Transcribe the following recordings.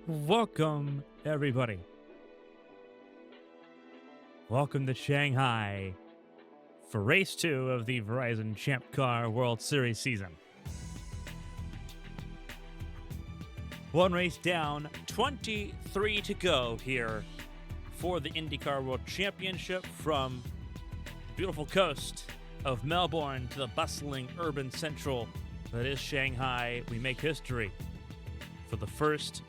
Welcome, everybody. Welcome to Shanghai for Race 2 of the Verizon Champ Car World Series season. One race down, 23 to go here for the IndyCar World Championship from the beautiful coast of Melbourne to the bustling urban central that is Shanghai. We make history for the first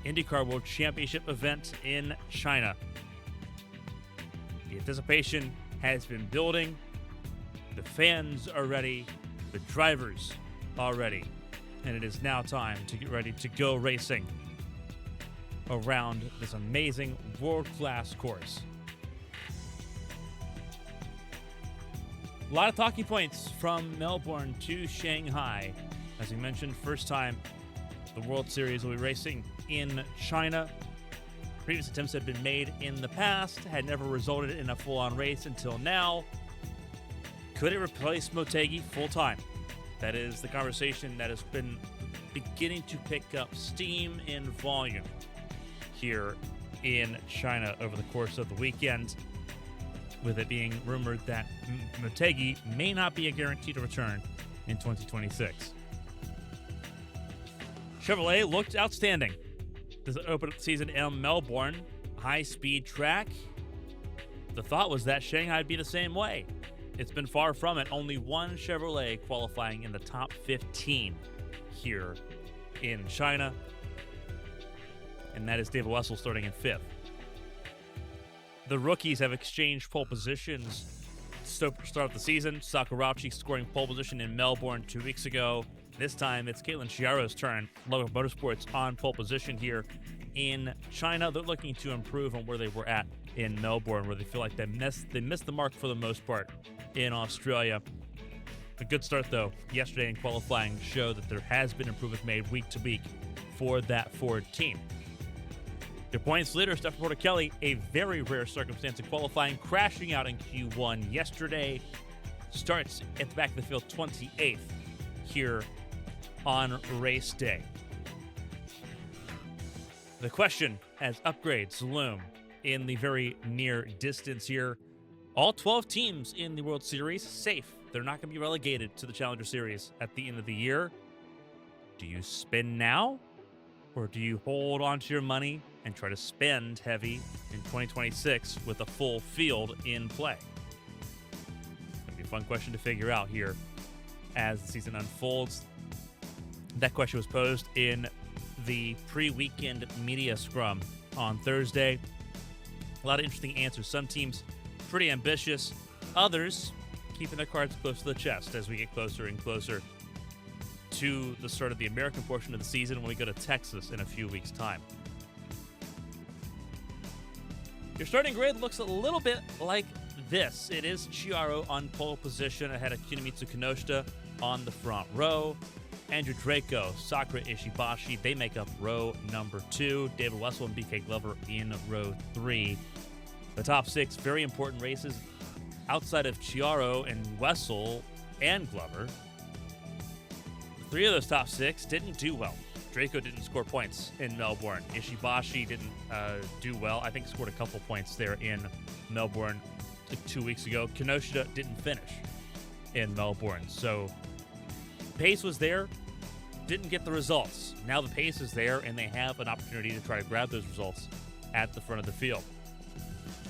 IndyCar World Championship event in China. The anticipation has been building. The fans are ready. The drivers are ready. And it is now time to get ready to go racing around this amazing world-class course. A lot of talking points from Melbourne to Shanghai. As we mentioned, first time the World Series will be racing in China. Previous attempts had been made in the past, had never resulted in a full-on race until now. Could it replace Motegi full-time? That is the conversation that has been beginning to pick up steam in volume here in China over the course of the weekend, with it being rumored that Motegi may not be a guarantee to return in 2026. Chevrolet looked outstanding. This opened the season in Melbourne, high-speed track. The thought was that Shanghai would be the same way. It's been far from it. Only one Chevrolet qualifying in the top 15 here in China, and that is David Wessel starting in 5th. The rookies have exchanged pole positions to start the season. Sakurauchi scoring pole position in Melbourne 2 weeks ago. This time, it's Caitlin Chiaro's turn. Logan Motorsports on pole position here in China. They're looking to improve on where they were at in Melbourne, where they feel like they missed the mark for the most part in Australia. A good start, though, yesterday in qualifying showed that there has been improvement made week to week for that Ford team. Their points leader, Stefan Porter-Kelly, a very rare circumstance in qualifying, crashing out in Q1 yesterday, starts at the back of the field 28th here on race day. The question, as upgrades loom in the very near distance here, all 12 teams in the World Series safe. They're not going to be relegated to the Challenger Series at the end of the year. Do you spin now, or do you hold on to your money and try to spend heavy in 2026 with a full field in play? It's going to be a fun question to figure out here as the season unfolds. That question was posed in the pre-weekend media scrum on Thursday. A lot of interesting answers. Some teams pretty ambitious. Others keeping their cards close to the chest as we get closer and closer to the start of the American portion of the season when we go to Texas in a few weeks' time. Your starting grid looks a little bit like this. It is Chiaro on pole position ahead of Kinomitsu Kinoshita on the front row. Andrew Draco, Sakura Ishibashi, they make up row number 2. David Wessel and BK Glover in row 3. The top 6 very important races outside of Chiaro and Wessel and Glover. 3 of those top 6 didn't do well. Draco didn't score points in Melbourne. Ishibashi didn't do well. I think scored a couple points there in Melbourne 2 weeks ago. Kinoshita didn't finish in Melbourne. So pace was there, didn't get the results. Now the pace is there, and they have an opportunity to try to grab those results at the front of the field.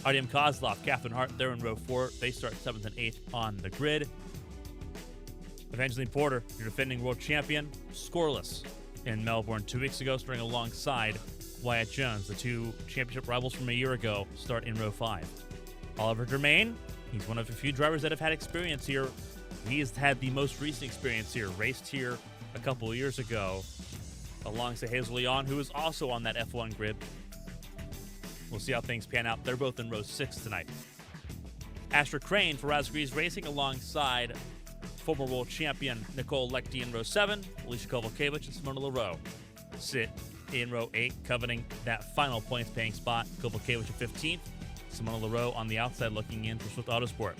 Artyom Kozlov, Catherine Hart, they're in row 4. They start 7th and 8th on the grid. Evangeline Porter, your defending world champion, scoreless in Melbourne 2 weeks ago, starting alongside Wyatt Jones. The 2 championship rivals from a year ago start in row 5. Oliver Germain, he's one of a few drivers that have had experience here. He has had the most recent experience here, raced here a couple of years ago alongside Hazel Leon, who is also on that F1 grid. We'll see how things pan out. They're both in row 6 tonight. Asher Crane for RACECAR Racing alongside former world champion Nicole Lectie in row 7. Alicia Kovalkiewicz and Simona Leroux sit in row 8, coveting that final points-paying spot. Kovalkiewicz at 15th. Simona Leroux on the outside looking in for Swift Autosport.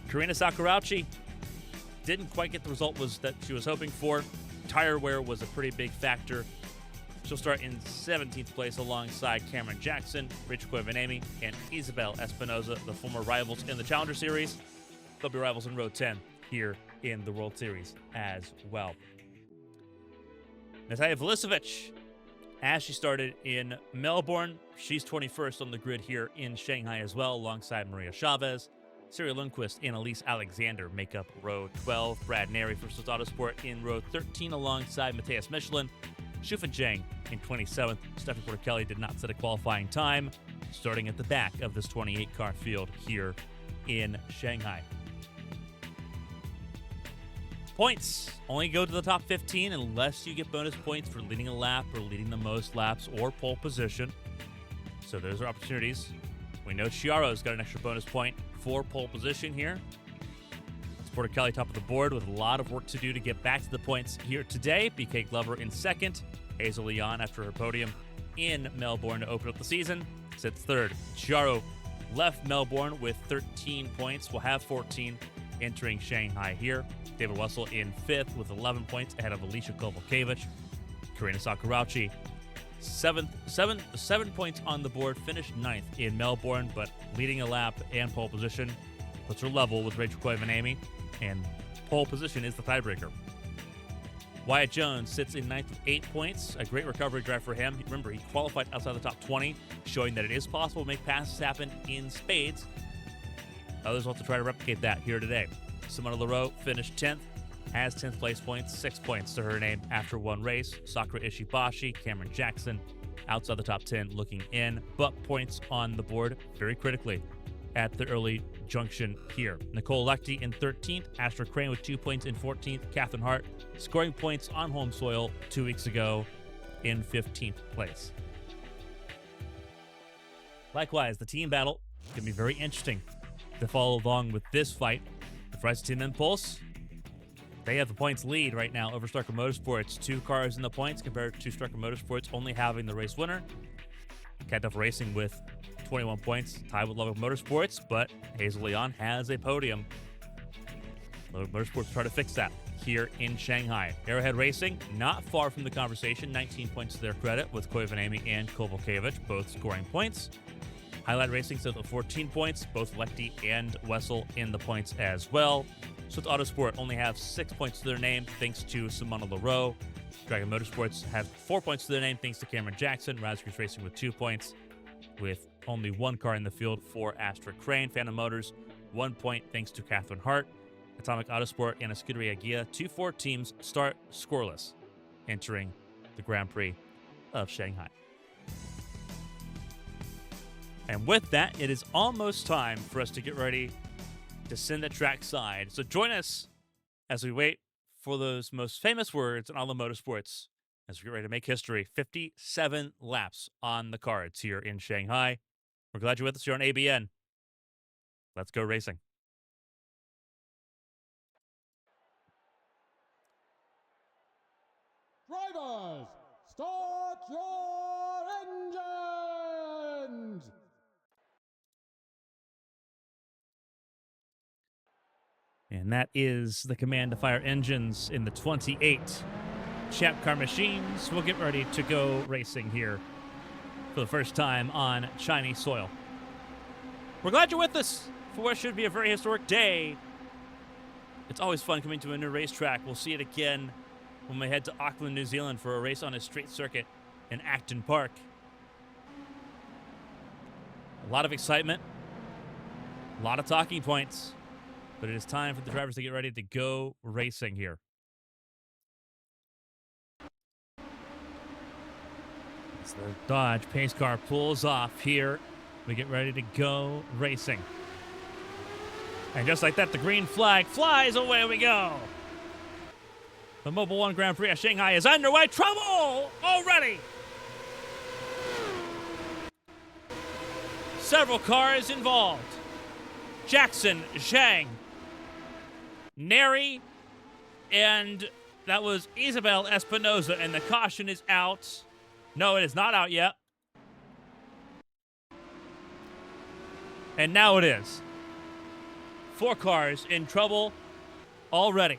Karina Sakurauchi didn't quite get the result that she was hoping for. Tire wear was a pretty big factor She'll start in 17th place alongside Cameron Jackson, Rachel Koivuniemen, and Isabel Espinosa, the former rivals in the Challenger Series. They'll be rivals in Road 10 here in the World Series as well. Natalia Vulicevic, as she started in Melbourne, she's 21st on the grid here in Shanghai as well, alongside Maria Chavez. Siri Lundqvist and Elise Alexander make up Row 12. Brad Neri for Swiss Autosport in Row 13 alongside Matthias Michelin. Shufan Zhang in 27th. Stephanie Porter-Kelly did not set a qualifying time, starting at the back of this 28-car field here in Shanghai. Points only go to the top 15 unless you get bonus points for leading a lap or leading the most laps or pole position. So those are opportunities. We know Chiaro's got an extra bonus point for pole position here. It's Porter-Kelly top of the board with a lot of work to do to get back to the points here today. BK Glover in second. Hazel Leon, after her podium in Melbourne to open up the season, sits third. Chiaro left Melbourne with 13 points. Will have 14 entering Shanghai here. David Wessel in fifth with 11 points ahead of Alicia Kovalkiewicz. Karina Sakurauchi, 7 points on the board, finished ninth in Melbourne, but leading a lap and pole position puts her level with Rachel Koivuniemen, and pole position is the tiebreaker. Wyatt Jones sits in ninth with 8 points, a great recovery drive for him. Remember, he qualified outside the top 20, showing that it is possible to make passes happen in spades. Others will have to try to replicate that here today. Simona Leroux finished 10th, has 10th place points, 6 points to her name after one race. Sakura Ishibashi, Cameron Jackson, outside the top 10 looking in, but points on the board very critically at the early junction here. Nicole Lechty in 13th, Astra Crane with 2 points in 14th, Catherine Hart scoring points on home soil 2 weeks ago in 15th place. Likewise, the team battle is going to be very interesting to follow along with this fight. The Verizon Team Impulse, they have the points lead right now over Striker Motorsports. 2 cars in the points compared to Striker Motorsports only having the race winner. Cat Duff Racing with 21 points, tied with Lubbock Motorsports, but Hazel Leon has a podium. Lubbock Motorsports try to fix that here in Shanghai. Arrowhead Racing, not far from the conversation, 19 points to their credit with Koivuniemen and Kovalkiewicz, both scoring points. Highlight Racing sits with 14 points, both Lechty and Wessel in the points as well. Swift Autosport only have 6 points to their name, thanks to Simona Leroux. Dragon Motorsports have 4 points to their name, thanks to Cameron Jackson. Razgers Racing with 2 points, with only 1 car in the field for Astra Crane. Phantom Motors, 1 point, thanks to Catherine Hart. Atomic Autosport and Escuderia Gia, 2-4 teams start scoreless, entering the Grand Prix of Shanghai. And with that, it is almost time for us to get ready to send the track side. So join us as we wait for those most famous words in all of motorsports as we get ready to make history. 57 laps on the cards here in Shanghai. We're glad you're with us here on ABN. Let's go racing. Drivers, start your engines! And that is the command to fire engines in the 28 Champ Car machines. We'll get ready to go racing here for the first time on Chinese soil. We're glad you're with us for what should be a very historic day. It's always fun coming to a new racetrack. We'll see it again when we head to Auckland, New Zealand for a race on a street circuit in Acton Park. A lot of excitement, a lot of talking points, but it is time for the drivers to get ready to go racing here. As the Dodge pace car pulls off here, we get ready to go racing. And just like that, the green flag flies, away we go. The Mobil 1 Grand Prix of Shanghai is underway. Trouble already. Several cars involved. Jackson, Zhang, Neri, and that was Isabel Espinosa, and the caution is out. No, it is not out yet. And now it is. 4 cars in trouble already.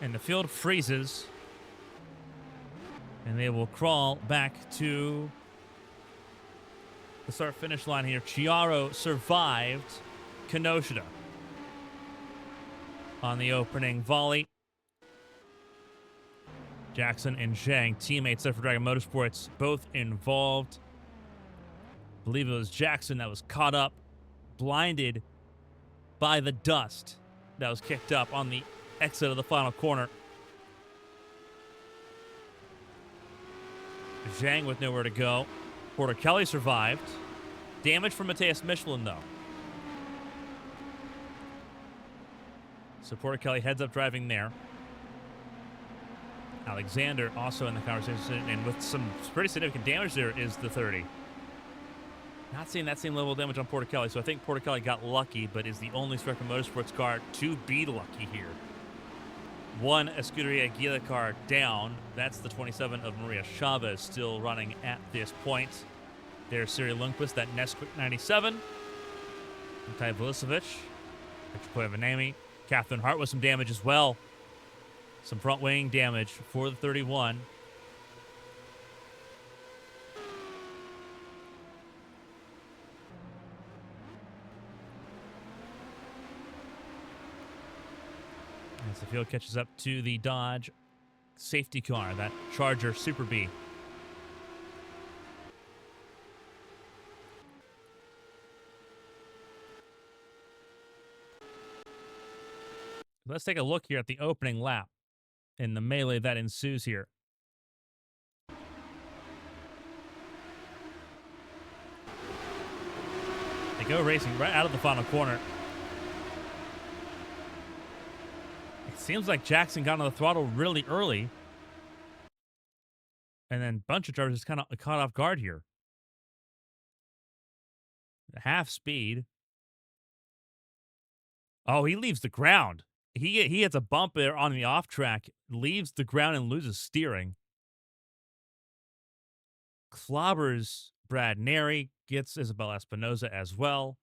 And the field freezes. And they will crawl back to the start-finish line here. Chiaro survived Kinoshita on the opening volley. Jackson and Zhang, teammates there for Dragon Motorsports, both involved. I believe it was Jackson that was caught up, blinded by the dust that was kicked up on the exit of the final corner. Zhang with nowhere to go. Porter Kelly survived. Damage from Matthias Michelin, though. So Porter Kelly heads up driving there. Alexander also in the conversation, and with some pretty significant damage there is the 30. Not seeing that same level of damage on Porter Kelly, so I think Porter Kelly got lucky, but is the only Striker Motorsports car to be lucky here. One Escuderia Aguila car down. That's the 27 of Maria Chavez still running at this point. There's Siri Lundqvist, that Nesquik 97. Ty Vulicevic, Victor Koivanami, Catherine Hart with some damage as well. Some front wing damage for the 31. As the field catches up to the Dodge safety car, that Charger Super B. Let's take a look here at the opening lap in the melee that ensues here. They go racing right out of the final corner. It seems like Jackson got on the throttle really early. And then a bunch of drivers just kind of caught off guard here. Half speed. Oh, he leaves the ground. He hits a bump there on the off track, leaves the ground and loses steering. Clobbers Brad Neri, gets Isabel Espinoza as well.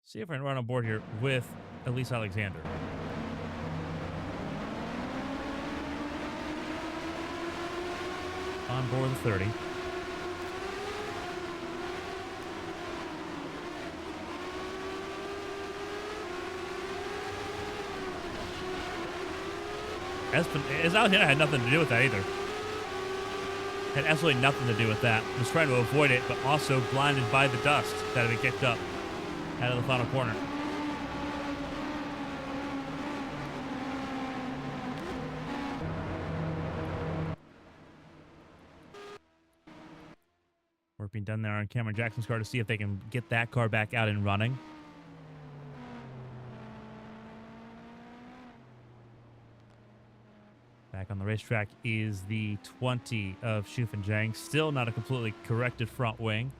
See if I can run on board here with Elise Alexander. On board the 30. Alexander had nothing to do with that either. Had absolutely nothing to do with that. Was trying to avoid it, but also blinded by the dust that had been kicked up out of the final corner. Work being done there on Cameron Jackson's car to see if they can get that car back out and running. Back on the racetrack is the 20 of Shufan Zhang. Still not a completely corrected front wing,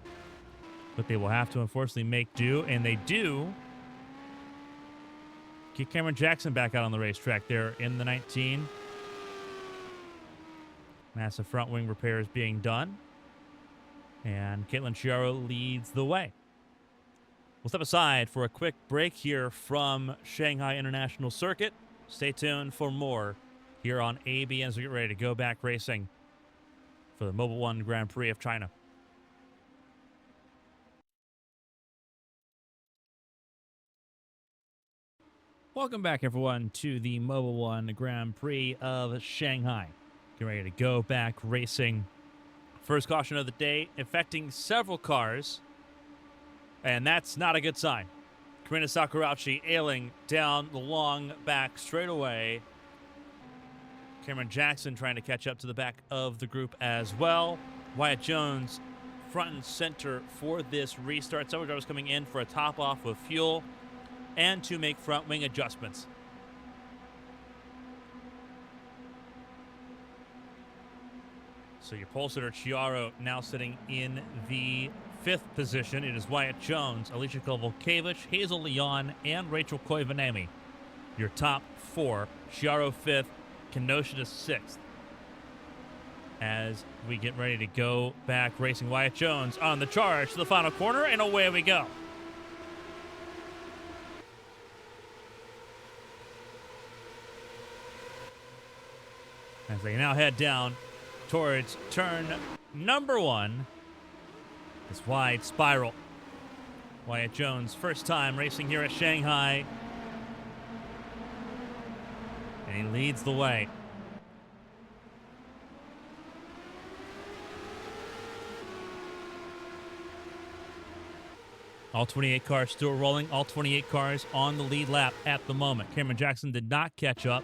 but they will have to unfortunately make do, and they do. Get Cameron Jackson back out on the racetrack there in the 19. Massive front wing repairs being done. And Caitlin Chiaro leads the way. We'll step aside for a quick break here from Shanghai International Circuit. Stay tuned for more here on ABN as we get ready to go back racing for the Mobil 1 Grand Prix of China. Welcome back, everyone, to the Mobil 1 Grand Prix of Shanghai. Get ready to go back racing. First caution of the day, affecting several cars, and that's not a good sign. Karina Sakurauchi ailing down the long back straightaway. Cameron Jackson trying to catch up to the back of the group as well. Wyatt Jones front and center for this restart. Several drivers coming in for a top off of fuel and to make front wing adjustments. So your pole sitter Chiaro now sitting in the 5th position. It is Wyatt Jones, Alicia Kovalkiewicz, Hazel Leon, and Rachel Koivanami. Your top 4, Chiaro 5th, Kenosha 6th. As we get ready to go back racing, Wyatt Jones on the charge to the final corner, and away we go. As they now head down towards turn number 1, this wide spiral. Wyatt Jones, first time racing here at Shanghai, and he leads the way. All 28 cars still rolling, all 28 cars on the lead lap at the moment. Cameron Jackson did not catch up.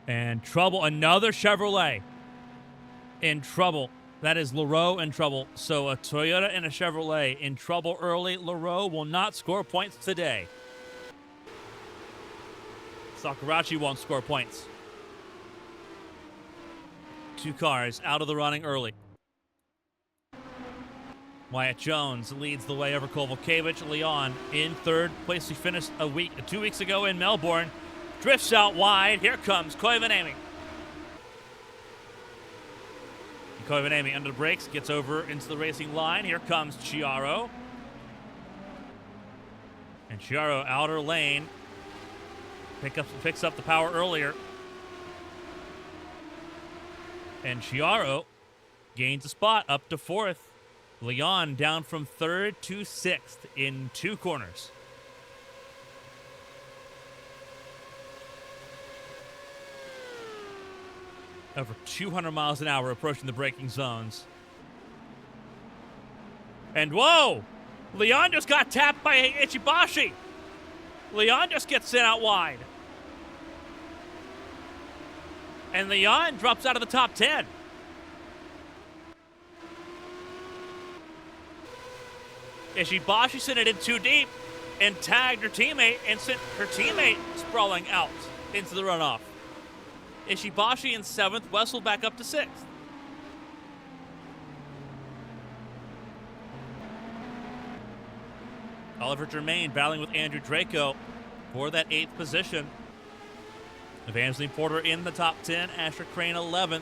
And trouble, another Chevrolet in trouble. That is Leroux in trouble. So a Toyota and a Chevrolet in trouble early. Leroux will not score points today. Sakurachi won't score points. 2 cars out of the running early. Wyatt Jones leads the way over Kovalkiewicz. Leon in third place. He finished 2 weeks ago in Melbourne. Drifts out wide. Here comes Koivuniemen. Koivuniemen under the brakes, gets over into the racing line. Here comes Chiaro. And Chiaro outer lane. Picks up the power earlier. And Chiaro gains a spot up to 4th. Leon down from 3rd to 6th in 2 corners. Over 200 miles an hour approaching the braking zones. And whoa! Leon just got tapped by Ichibashi. Leon just gets sent out wide. And Leon drops out of the top 10. Ishibashi sent it in too deep and tagged her teammate and sent her teammate sprawling out into the runoff. Ishibashi in 7th, Wessel back up to 6th. Oliver Germain battling with Andrew Draco for that 8th position. Evangeline Porter in the top 10, Asher Crane 11th.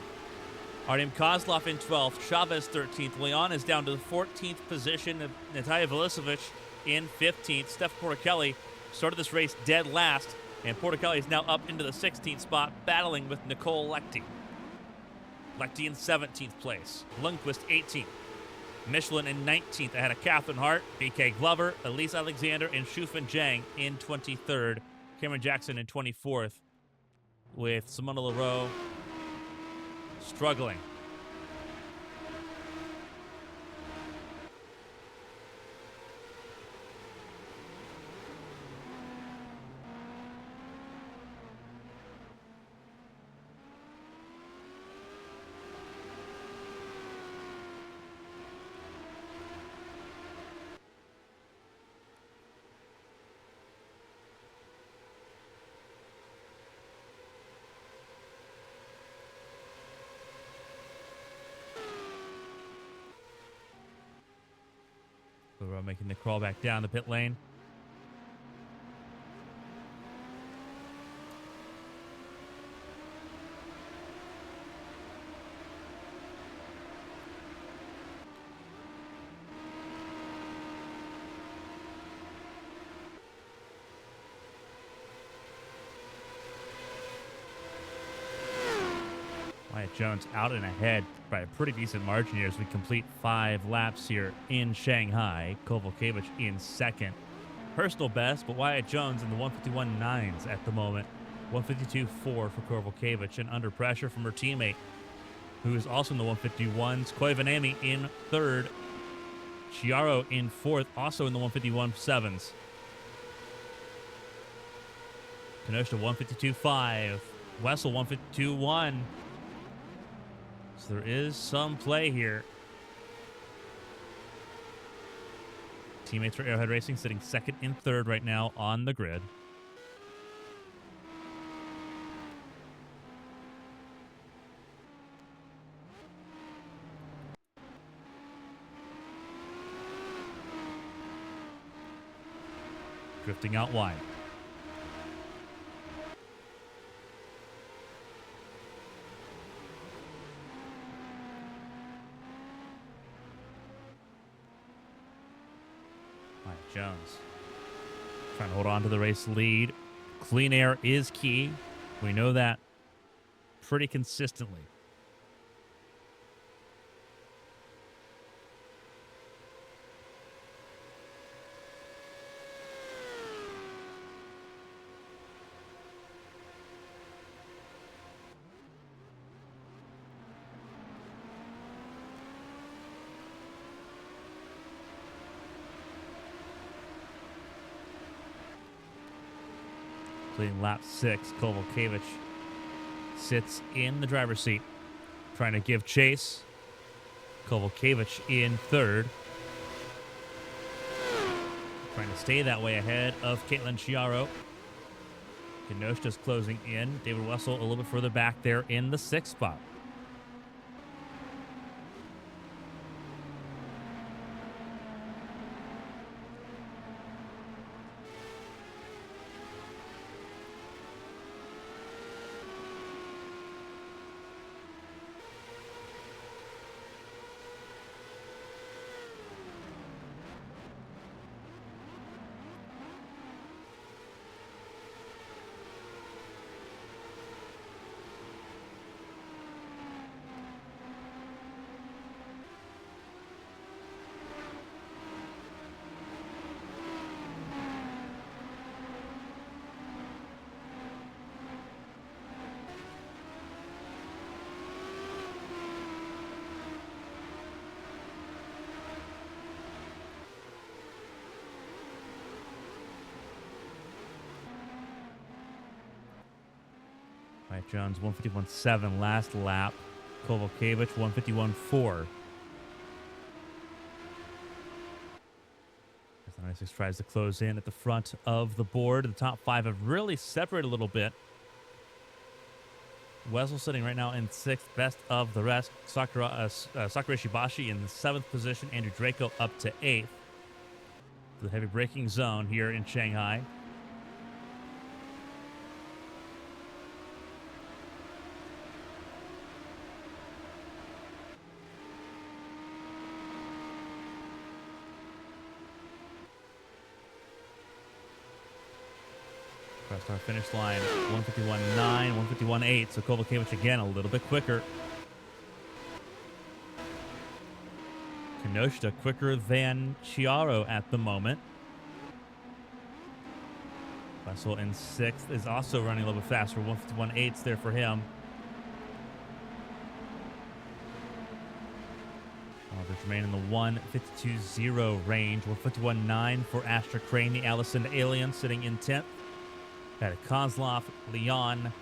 Artem Kozlov in 12th, Chavez 13th. Leon is down to the 14th position. Natalia Velicevic in 15th. Steph Porticelli started this race dead last, and Porticelli is now up into the 16th spot, battling with Nicole Lechty. Lechty in 17th place. Lundqvist 18th. Michelin in 19th ahead of Catherine Hart, BK Glover, Elise Alexander, and Shufan Zhang in 23rd. Cameron Jackson in 24th, with Simona Leroux struggling. Leroux making the crawl back down the pit lane. Wyatt Jones out and ahead by a pretty decent margin here as we complete 5 laps here in Shanghai. Kovalkiewicz in 2nd. Personal best, but Wyatt Jones in the 151.9s at the moment. 152.4 for Kovalkiewicz, and under pressure from her teammate, who is also in the 151s. Koivuniemen in 3rd. Chiaro in 4th, also in the 151.7s. Kenosha 152.5. Wessel 152.1. So there is some play here. Teammates for Arrowhead Racing sitting 2nd and 3rd right now on the grid. Drifting out wide. Mike Jones trying to hold on to the race lead. Clean air is key. We know that pretty consistently. Leading lap 6, Kovalkiewicz sits in the driver's seat, trying to give chase. Kovalkiewicz in third, trying to stay that way ahead of Caitlin Chiaro. Kenosha's closing in. David Wessel a little bit further back there in the 6th spot. Mike Jones, 151.7 last lap. Kovalkiewicz, 151.4. As the 96 tries to close in at the front of the board. The top 5 have really separated a little bit. Wessel sitting right now in 6th, best of the rest. Sakura Ishibashi in the 7th position. Andrew Draco up to 8th. The heavy braking zone here in Shanghai. Across our finish line, 151.9, 151.8. So Kovalkiewicz again a little bit quicker. Kenosha quicker than Chiaro at the moment. Wessel in 6th is also running a little bit faster. 151.8's there for him. Others remain in the 152.0 range. 151.9 for Astra Crane, the Allison Alien, sitting in 10th. Got Kozlov, Leon,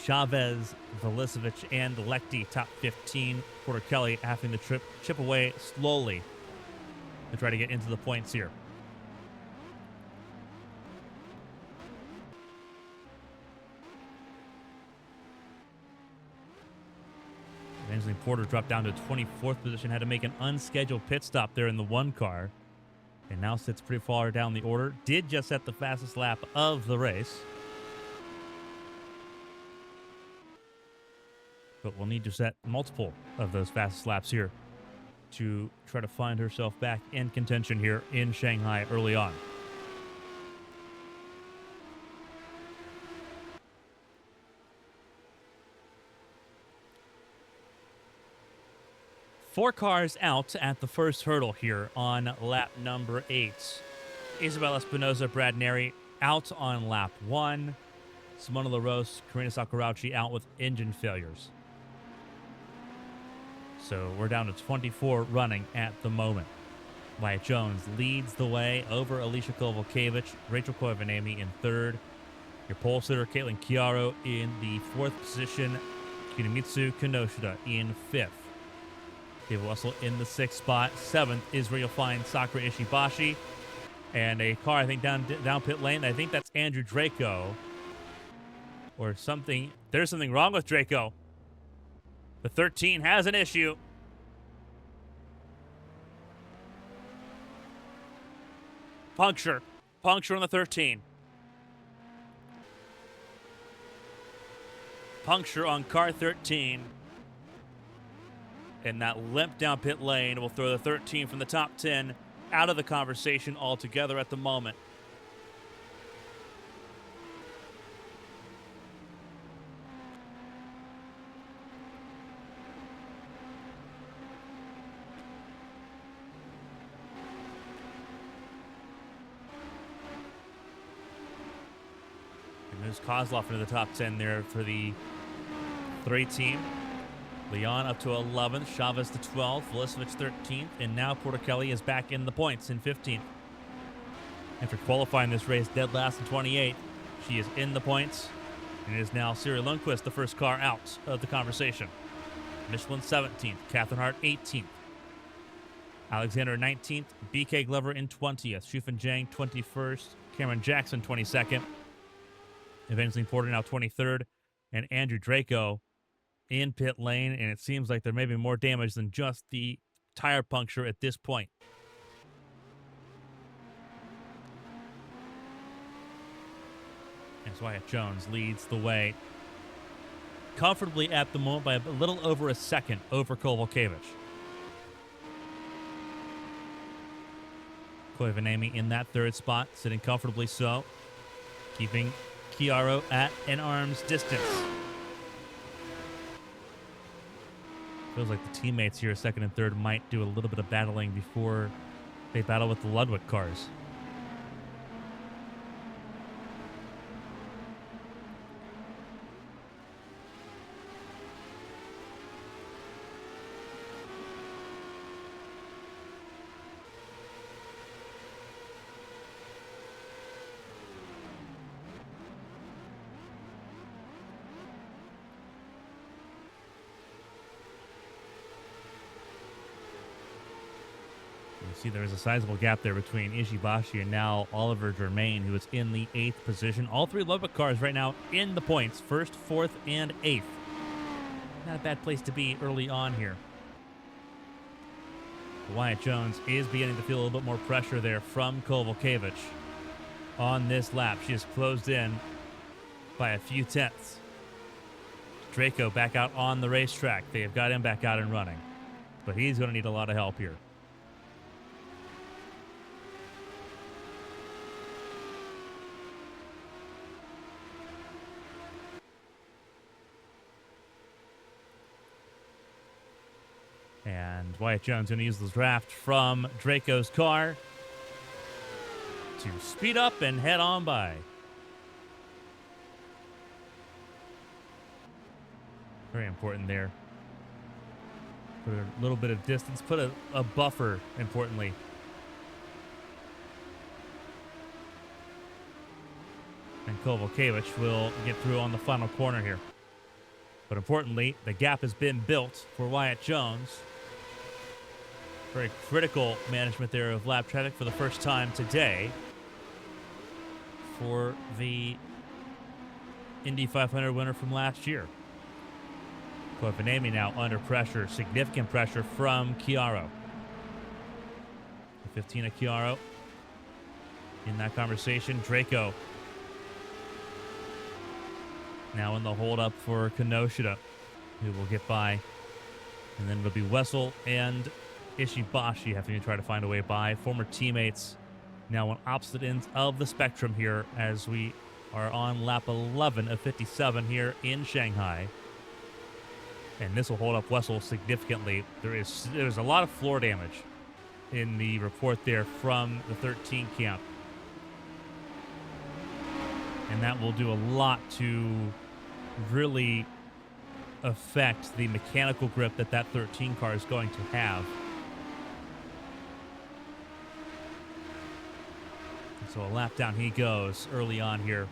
Chavez, Velicevic, and Lecty top 15. Porter Kelly having to chip away slowly to try to get into the points here. Eventually, Porter dropped down to 24th position, had to make an unscheduled pit stop there in the 1 car. And now sits pretty far down the order. Did just set the fastest lap of the race. But we'll need to set multiple of those fastest laps here to try to find herself back in contention here in Shanghai early on. Four cars out at the first hurdle here on lap number 8. Isabel Espinoza, Brad Neri out on lap 1. Simona LaRose, Karina Sakurauchi out with engine failures. So we're down to 24 running at the moment. Wyatt Jones leads the way over Alicia Kovalkiewicz, Rachel Koivanami in 3rd. Your pole sitter, Caitlin Chiaro in the 4th position. Kinomitsu Kinoshita in 5th. David Wessel in the 6th spot. 7th is where you'll find Sakura Ishibashi. And a car, I think, down pit lane. I think that's Andrew Draco. Or something. There's something wrong with Draco. The 13 has an issue. Puncture. Puncture on the 13. Puncture on car 13. And that limp down pit lane will throw the 13 from the top 10 out of the conversation altogether at the moment. And moves Kozlov into the top 10 there for the 3 team. Leon up to 11th, Chavez to 12th, Velicevic 13th, and now Porticelli is back in the points in 15th. After qualifying this race dead last in 28th, she is in the points, and it is now Siri Lundqvist, the first car out of the conversation. Michelin 17th, Catherine Hart 18th, Alexander 19th, BK Glover in 20th, Shufan Jiang 21st, Cameron Jackson 22nd, Evangeline Porter now 23rd, and Andrew Draco in pit lane, and it seems like there may be more damage than just the tire puncture at this point. As Wyatt Jones leads the way comfortably at the moment by a little over a second over Kovalkiewicz. Koivanemi in that third spot, sitting comfortably so, keeping Chiaro at an arm's distance. Feels like the teammates here, second and third, might do a little bit of battling before they battle with the Ludwig cars. See, there is a sizable gap there between Ishibashi and now Oliver Germain, who is in the 8th position. All 3 Lubbock cars right now in the points, 1st, 4th, and 8th. Not a bad place to be early on here. Wyatt Jones is beginning to feel a little bit more pressure there from Kovalkiewicz on this lap. She has closed in by a few tenths. Draco back out on the racetrack. They have got him back out and running, but he's going to need a lot of help here. And Wyatt Jones going to use the draft from Draco's car to speed up and head on by. Very important there. Put a little bit of distance, put a buffer, importantly. And Kovalkiewicz will get through on the final corner here. But importantly, the gap has been built for Wyatt Jones. Very critical management there of lap traffic for the first time today for the Indy 500 winner from last year. Koivanemi now under pressure, significant pressure from Chiaro. The 15 of Chiaro in that conversation. Draco now in the hold-up for Kinoshita, who will get by. And then it'll be Wessel and Ishibashi having to try to find a way by. Former teammates now on opposite ends of the spectrum here as we are on lap 11 of 57 here in Shanghai. And this will hold up Wessel significantly. There's a lot of floor damage in the report there from the 13 camp. And that will do a lot to really affect the mechanical grip that 13 car is going to have. So a lap down he goes early on here.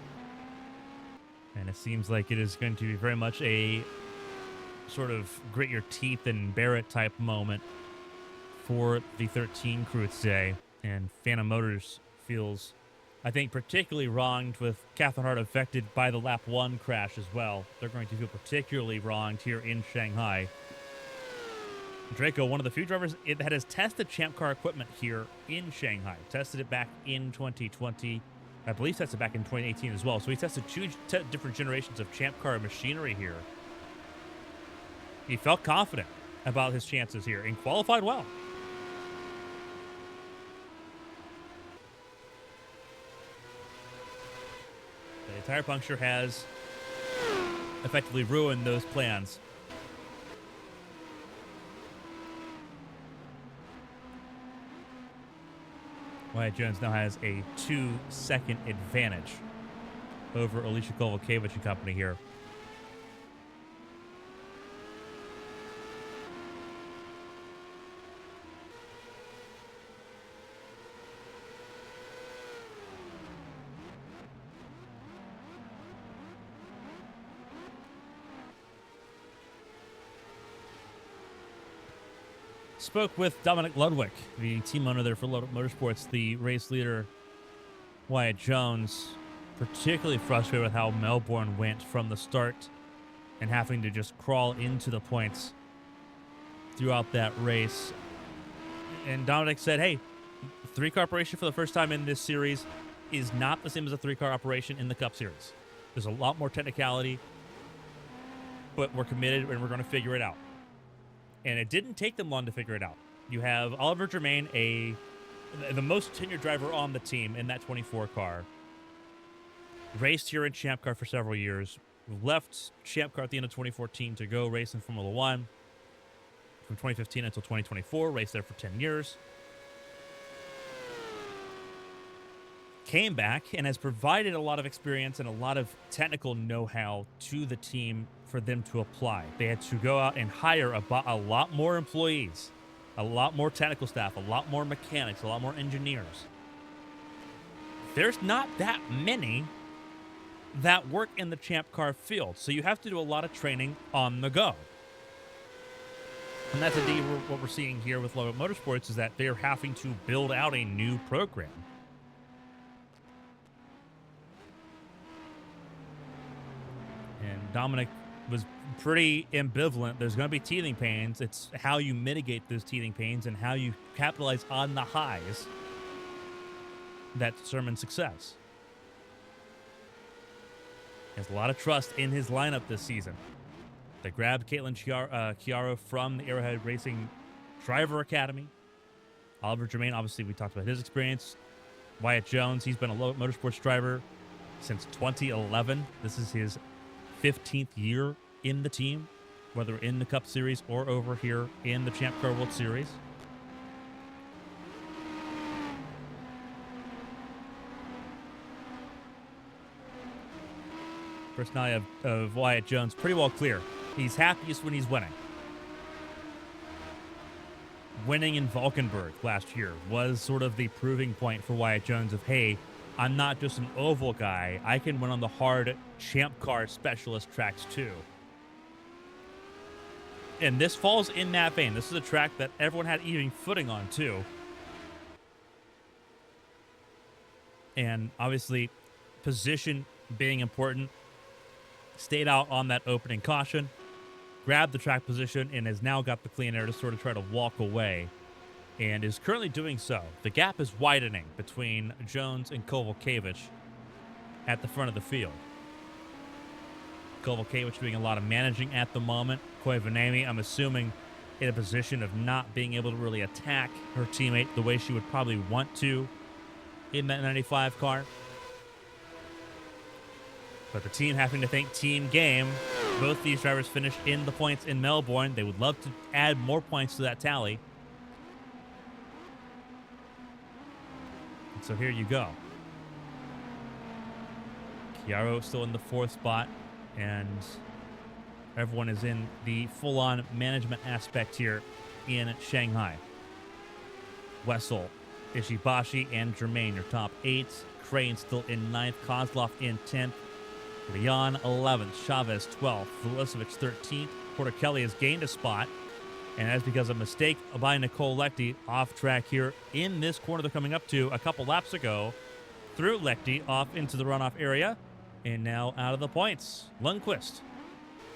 And it seems like it is going to be very much a sort of grit your teeth and bear it type moment for the 13 crew today. And Phantom Motors feels, I think, particularly wronged with Catherine Hart affected by the lap 1 crash as well. They're going to feel particularly wronged here in Shanghai. Draco, one of the few drivers that has tested Champ Car equipment here in Shanghai. Tested it back in 2020. I believe tested back in 2018 as well. So he tested 2 different generations of Champ Car machinery here. He felt confident about his chances here and qualified well. The tire puncture has effectively ruined those plans. Wyatt Jones now has a 2-second advantage over Alicia Kovalkiewicz and company here. Spoke with Dominic Ludwig, the team owner there for Ludwig Motorsports, the race leader, Wyatt Jones, particularly frustrated with how Melbourne went from the start and having to just crawl into the points throughout that race. And Dominic said, hey, three-car operation for the first time in this series is not the same as a three-car operation in the Cup Series. There's a lot more technicality, but we're committed and we're going to figure it out. And it didn't take them long to figure it out. You have Oliver Germain, the most tenured driver on the team in that 24 car. Raced here in Champ Car for several years. Left Champ Car at the end of 2014 to go race in Formula One. From 2015 until 2024, raced there for 10 years. Came back and has provided a lot of experience and a lot of technical know-how to the team for them to apply. They had to go out and hire a lot more employees, a lot more technical staff, a lot more mechanics, a lot more engineers. There's not that many that work in the Champ Car field, so you have to do a lot of training on the go. And that's indeed what we're seeing here with Ludwig Motorsports, is that they're having to build out a new program. And Dominic was pretty ambivalent. There's going to be teething pains. It's how you mitigate those teething pains and how you capitalize on the highs that determine success. He has a lot of trust in his lineup this season. They grabbed Caitlin Chiaro from the Arrowhead Racing Driver Academy. Oliver Germain, obviously, we talked about his experience. Wyatt Jones, he's been a motorsports driver since 2011. This is his 15th year in the team, whether in the Cup Series or over here in the Champ Car World Series. Personality of Wyatt Jones, pretty well clear. He's happiest when he's winning. Winning in Valkenburg last year was sort of the proving point for Wyatt Jones of, hey, I'm not just an oval guy. I can win on the hard Champ Car specialist tracks too. And this falls in that vein. This is a track that everyone had even footing on too. And obviously, position being important. Stayed out on that opening caution. Grabbed the track position and has now got the clean air to sort of try to walk away. And is currently doing so. The gap is widening between Jones and Kovalkiewicz at the front of the field. Kovalkiewicz doing a lot of managing at the moment. Koivu, I'm assuming, in a position of not being able to really attack her teammate the way she would probably want to in that 95 car. But the team having to think team game. Both these drivers finished in the points in Melbourne. They would love to add more points to that tally. So here you go. Chiaro still in the 4th spot, and everyone is in the full-on management aspect here in Shanghai. Wessel, Ishibashi, and Germain, your top 8. Crane still in 9th. Kozlov in 10th. Leon 11th. Chavez 12th. Vulosevic 13th. Porter Kelly has gained a spot, and that's because of a mistake by Nicole Lechty off track here in this corner they're coming up to a couple laps ago. Through Lechty off into the runoff area, and now out of the points. Lundqvist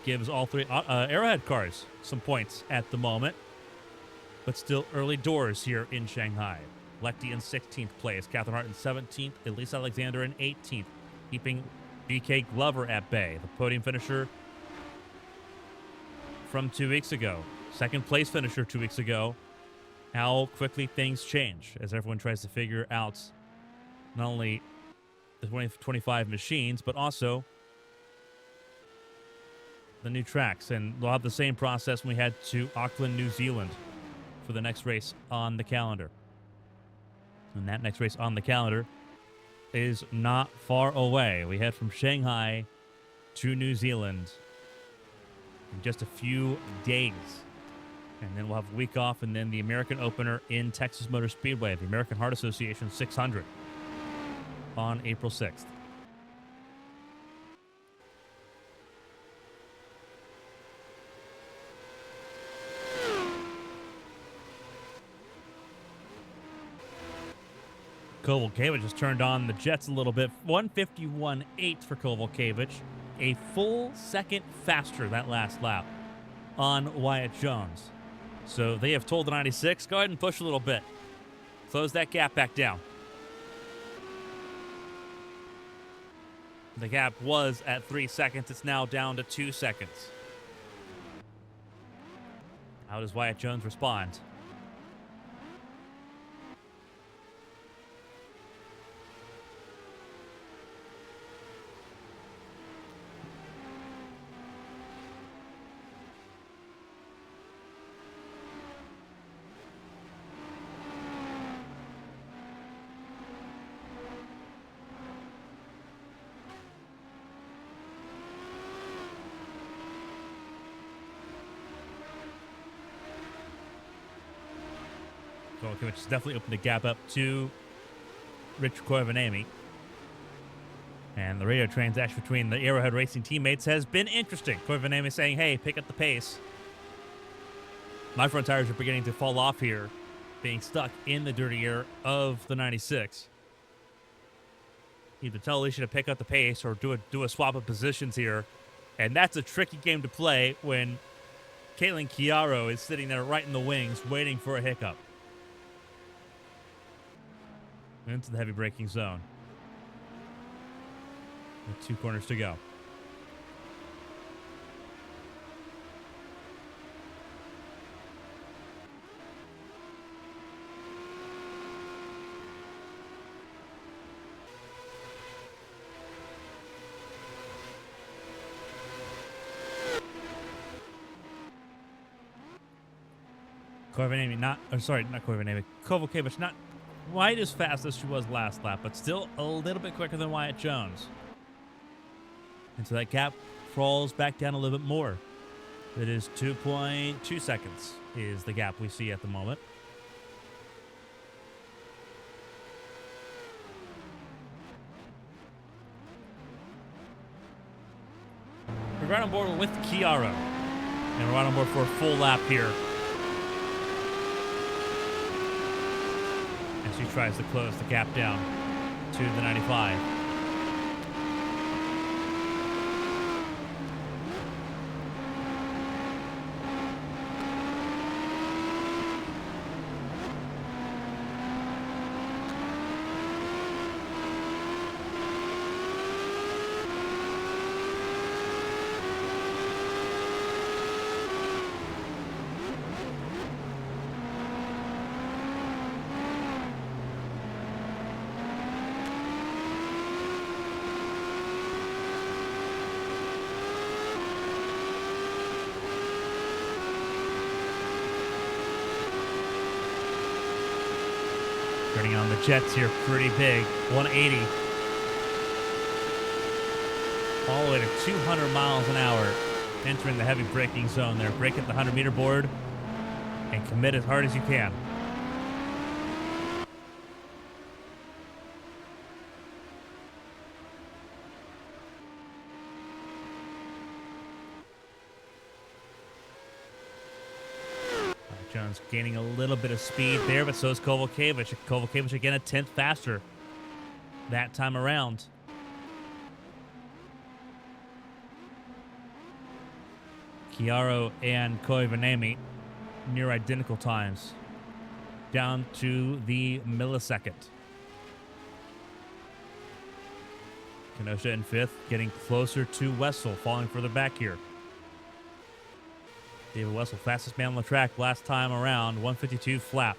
gives all 3 Arrowhead cars some points at the moment, but still early doors here in Shanghai. Lechty in 16th place. Catherine Hart in 17th. Elise Alexander in 18th, keeping BK Glover at bay, the podium finisher from 2 weeks ago. 2nd place finisher 2 weeks ago. How quickly things change as everyone tries to figure out not only the the 2025 machines, but also the new tracks. And we'll have the same process when we head to Auckland, New Zealand for the next race on the calendar. And that next race on the calendar is not far away. We head from Shanghai to New Zealand in just a few days. And then we'll have a week off, and then the American opener in Texas Motor Speedway, the American Heart Association 600 on April 6th. Kovalkiewicz has turned on the jets a little bit. 151.8 for Kovalkiewicz. A full second faster that last lap on Wyatt Jones. So they have told the 96, go ahead and push a little bit. Close that gap back down. The gap was at 3 seconds. It's now down to 2 seconds. How does Wyatt Jones respond? Which has definitely opened the gap up to Rich Koivuniemen. And the radio transaction between the Arrowhead Racing teammates has been interesting. Koivuniemen saying, hey, pick up the pace. My front tires are beginning to fall off here, being stuck in the dirty air of the 96. Either tell Alicia to pick up the pace or do a swap of positions here. And that's a tricky game to play when Caitlin Chiaro is sitting there right in the wings waiting for a hiccup. Into the heavy braking zone. With 2 corners to go. Koivuniemen not Kovalkiewicz not quite as fast as she was last lap, but still a little bit quicker than Wyatt Jones. And so that gap falls back down a little bit more. It is 2.2 seconds is the gap we see at the moment. We're right on board with Chiaro. And we're right on board for a full lap here. She tries to close the gap down to the 95. Turning on the jets here pretty big. 180. All the way to 200 miles an hour. Entering the heavy braking zone there. Brake at the 100-meter board. And commit as hard as you can. Jones gaining a little bit of speed there, but so is Kovalkiewicz. Kovalkiewicz again a 10th faster that time around. Chiaro and Koivuniemen near identical times, down to the millisecond. Kenosha in 5th, getting closer to Wessel, falling further back here. David Wessel, fastest man on the track last time around, 152 flat.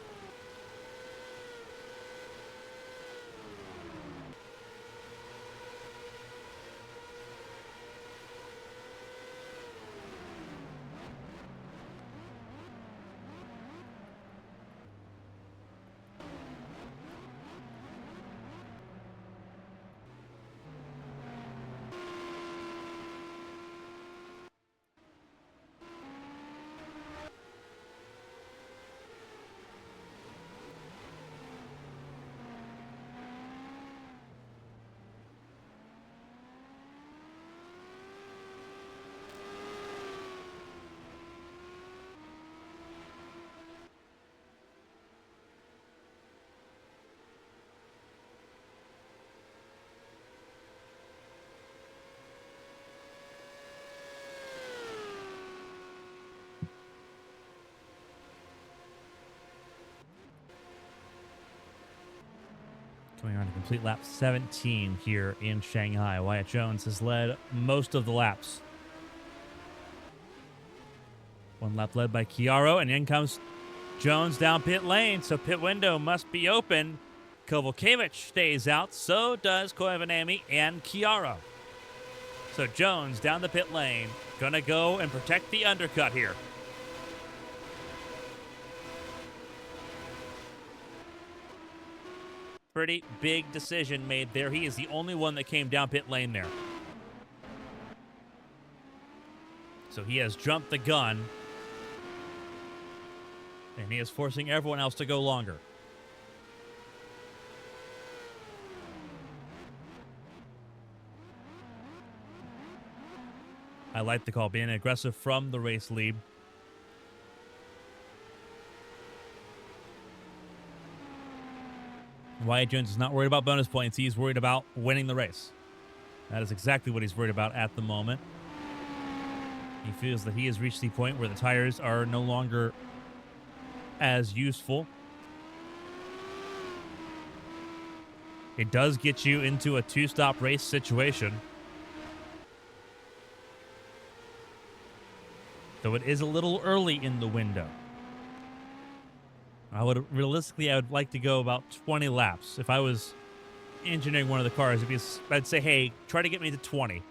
Coming on to complete lap 17 here in Shanghai. Wyatt Jones has led most of the laps. One lap led by Chiaro, and in comes Jones down pit lane, so pit window must be open. Kovalkiewicz stays out, so does Koivuniemen and Chiaro. So Jones down the pit lane, gonna go and protect the undercut here. Pretty big decision made there. He is the only one that came down pit lane there. So he has jumped the gun. And he is forcing everyone else to go longer. I like the call, being aggressive from the race lead. Wyatt Jones is not worried about bonus points. He's worried about winning the race. That is exactly what he's worried about at the moment. He feels that he has reached the point where the tires are no longer as useful. It does get you into a two-stop race situation. Though it is a little early in the window. I would like to go about 20 laps. If I was engineering one of the cars, I'd say, hey, try to get me to 20.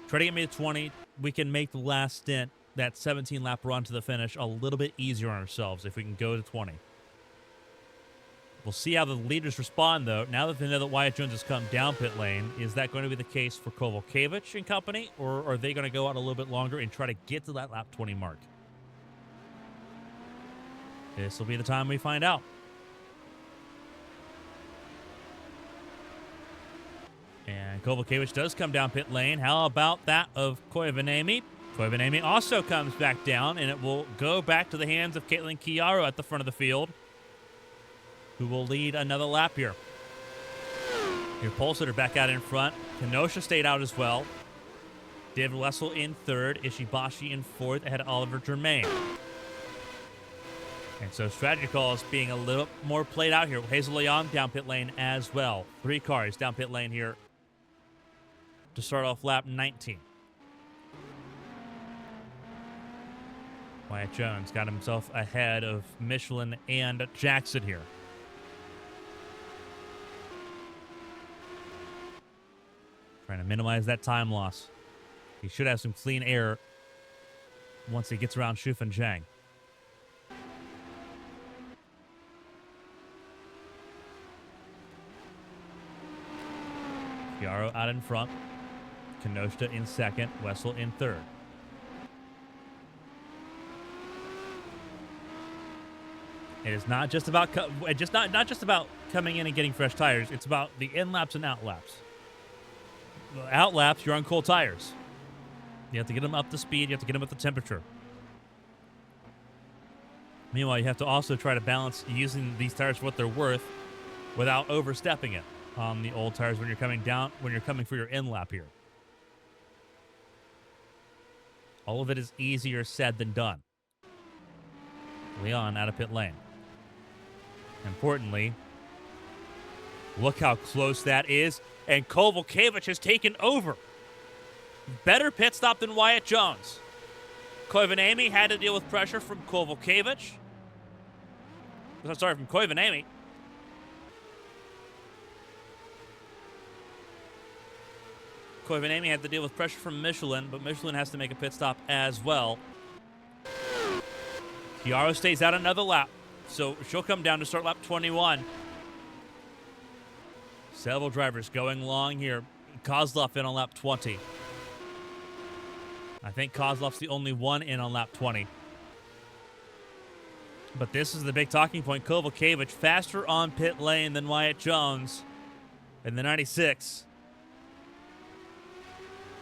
Try to get me to 20. We can make the last stint, that 17-lap run to the finish, a little bit easier on ourselves if we can go to 20. We'll see how the leaders respond, though. Now that they know that Wyatt Jones has come down pit lane, is that going to be the case for Kovalkiewicz and company, or are they going to go out a little bit longer and try to get to that lap 20 mark? This will be the time we find out. And Kovalkiewicz does come down pit lane. How about that of Koivuniemen? Koivuniemen also comes back down, and it will go back to the hands of Caitlin Chiaro at the front of the field, who will lead another lap here. Your Pulsitter back out in front. Kenosha stayed out as well. David Wessel in third. Ishibashi in fourth, ahead of Oliver Germain. And so strategy calls being a little more played out here. Hazel Leon down pit lane as well. 3 cars down pit lane here to start off lap 19. Wyatt Jones got himself ahead of Michelin and Jackson here. Trying to minimize that time loss. He should have some clean air once he gets around Shufan Zhang. Chiaro out in front. Kenosha in second. Wessel in third. It is not just about not just about coming in and getting fresh tires. It's about the in laps and out laps. Out laps, you're on cold tires. You have to get them up to speed. You have to get them up to temperature. Meanwhile, you have to also try to balance using these tires for what they're worth without overstepping it on the old tires when you're coming down, when you're coming for your in lap here. All of it is easier said than done. Leon out of pit lane. Importantly, look how close that is, and Kovalkiewicz has taken over. Better pit stop than Wyatt Jones. Koivuniemen had to deal with pressure from Kovalkiewicz. Sorry, from Koivuniemen. Koivuniemen had to deal with pressure from Michelin, but Michelin has to make a pit stop as well. Chiaro stays out another lap, so she'll come down to start lap 21. Several drivers going long here. Kozlov in on lap 20. I think Kozlov's the only one in on lap 20. But this is the big talking point. Kovalkiewicz faster on pit lane than Wyatt Jones in the 96.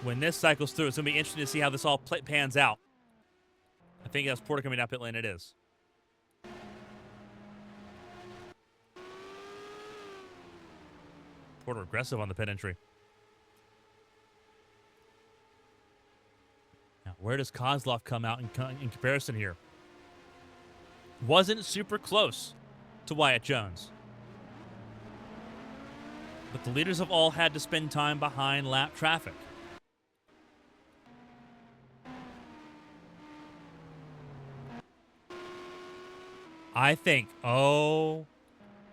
When this cycles through, it's going to be interesting to see how this all pans out. I think that's Porter coming down pit lane. It is. Porter aggressive on the pit entry. Now, where does Kozlov come out in comparison here? Wasn't super close to Wyatt Jones. But the leaders have all had to spend time behind lap traffic. I think, oh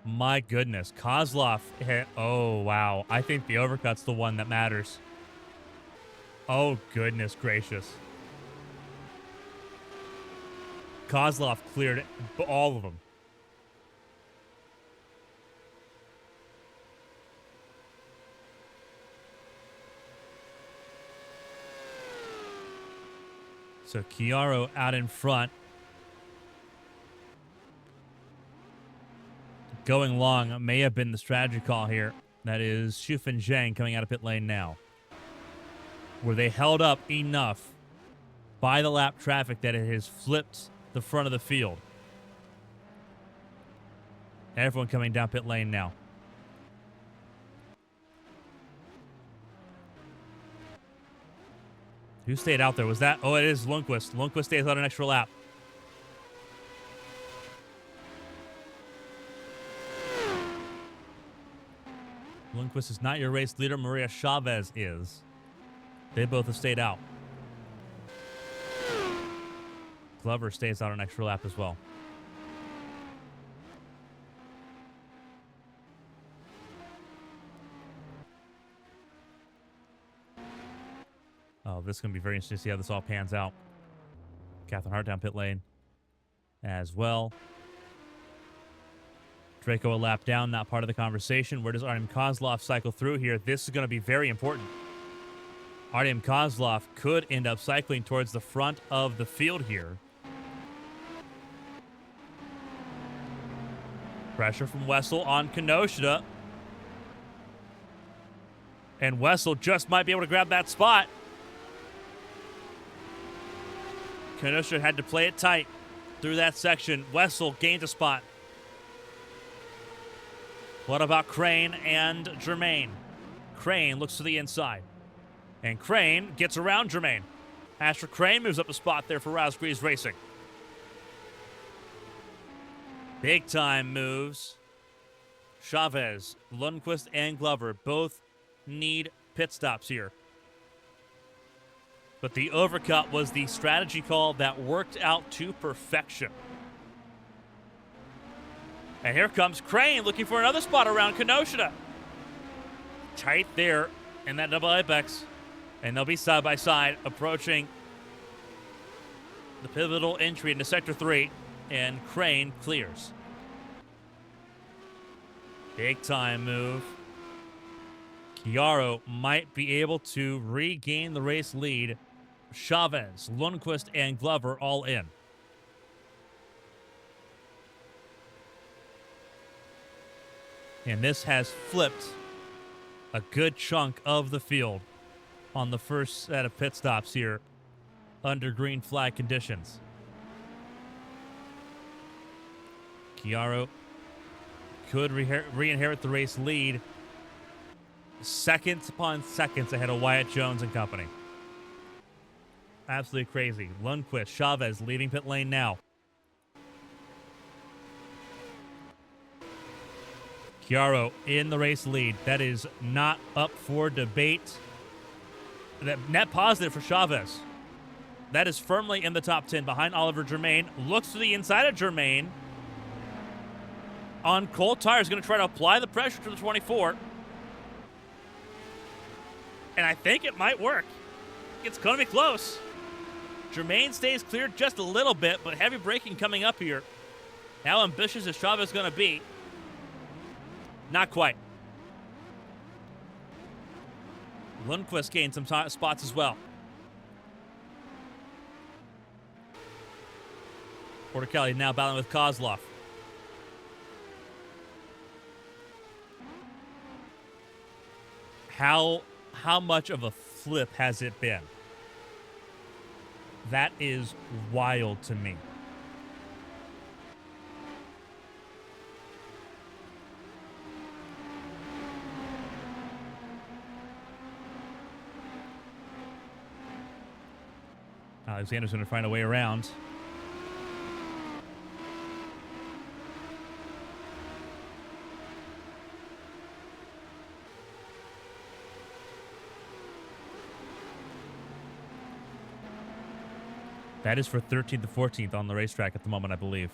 my goodness, Kozlov hit, oh wow. I think the overcut's the one that matters. Oh goodness gracious. Kozlov cleared all of them. So Chiaro out in front. Going long may have been the strategy call here. That is Shufeng Zhang coming out of pit lane now. Where they held up enough by the lap traffic that it has flipped the front of the field. Everyone coming down pit lane now. Who stayed out there? Was that? Oh, it is Lundqvist. Lundqvist stays out an extra lap. Lundqvist is not your race leader. Maria Chavez is. They both have stayed out. Glover stays out an extra lap as well. Oh, this is going to be very interesting to see how this all pans out. Catherine Hart down pit lane as well. Draco a lap down, not part of the conversation. Where does Artem Kozlov cycle through here? This is going to be very important. Artem Kozlov could end up cycling towards the front of the field here. Pressure from Wessel on Kenosha. And Wessel just might be able to grab that spot. Kenosha had to play it tight through that section. Wessel gained a spot. What about Crane and Germain? Crane looks to the inside. And Crane gets around Germain. Asher Crane moves up a spot there for RACECAR Racing. Big time moves. Chavez, Lundqvist, and Glover both need pit stops here. But the overcut was the strategy call that worked out to perfection. And here comes Crane looking for another spot around Kenosha. Tight there in that double apex. And they'll be side by side approaching the pivotal entry into Sector 3. And Crane clears. Big time move. Chiaro might be able to regain the race lead. Chavez, Lundqvist, and Glover all in. And this has flipped a good chunk of the field on the first set of pit stops here under green flag conditions. Chiaro could re-inherit the race lead seconds upon seconds ahead of Wyatt Jones and company. Absolutely crazy. Lundqvist, Chavez leaving pit lane now. Chiaro in the race lead. That is not up for debate. That net positive for Chavez. That is firmly in the top 10 behind Oliver Germain. Looks to the inside of Germain. On cold tires, going to try to apply the pressure to the 24. And I think it might work. It's going to be close. Germain stays clear just a little bit, but heavy braking coming up here. How ambitious is Chavez going to be? Not quite. Lundqvist gained some spots as well. Porter Kelly now battling with Kozlov. How much of a flip has it been? That is wild to me. Alexander's going to find a way around. That is for 13th to 14th on the racetrack at the moment, I believe.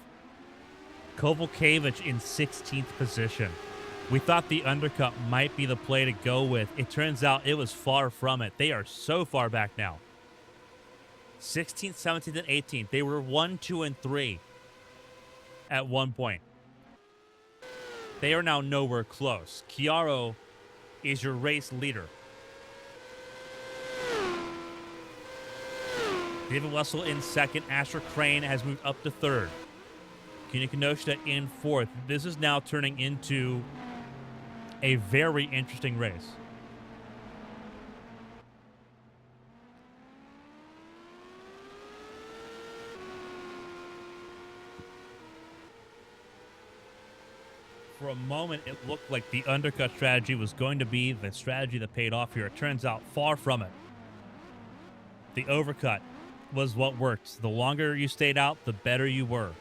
Kovalkiewicz in 16th position. We thought the undercut might be the play to go with. It turns out it was far from it. They are so far back now. 16th, 17th, and 18th. They were 1, 2, and 3 at one point. They are now nowhere close. Chiaro is your race leader. David Wessel in second. Asher Crane has moved up to third. Kina Kinoshita in fourth. This is now turning into a very interesting race. For a moment, it looked like the undercut strategy was going to be the strategy that paid off here. It turns out far from it. The overcut was what worked. The longer you stayed out, the better you were.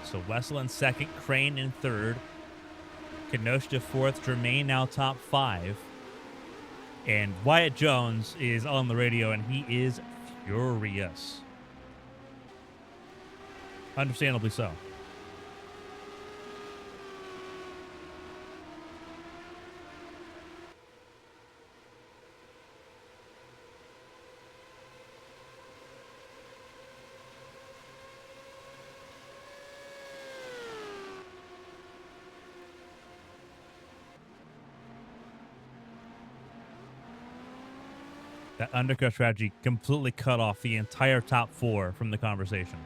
So Wessel in second, Crane in third, Kinoshita fourth, Germain now top 5. And Wyatt Jones is on the radio, and he is furious. Understandably so. That undercut strategy completely cut off the entire top 4 from the conversation.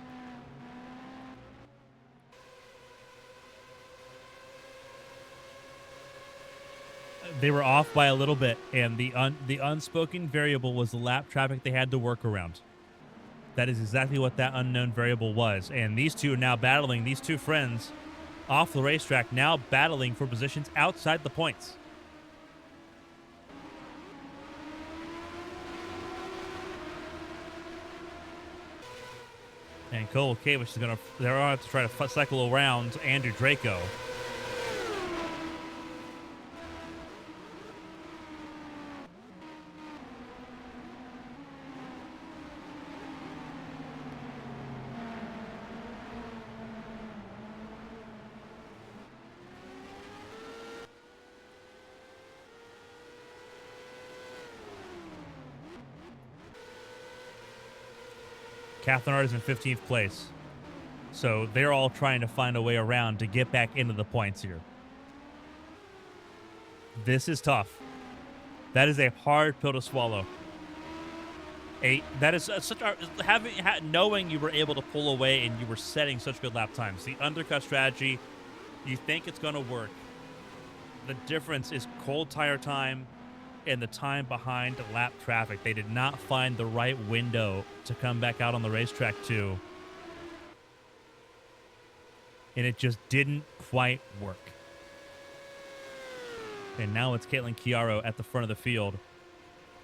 They were off by a little bit, and the unspoken variable was the lap traffic they had to work around. That is exactly what that unknown variable was. And these two are now battling, these two friends off the racetrack, now battling for positions outside the points. And Kovalkiewicz is they're going to try to cycle around Andrew Draco. Catherine is in 15th place. So they're all trying to find a way around to get back into the points here. This is tough. That is a hard pill to swallow. That is such knowing you were able to pull away and you were setting such good lap times. The undercut strategy, you think it's going to work. The difference is cold tire time and the time behind lap traffic. They did not find the right window to come back out on the racetrack too. And it just didn't quite work. And now it's Caitlin Chiaro at the front of the field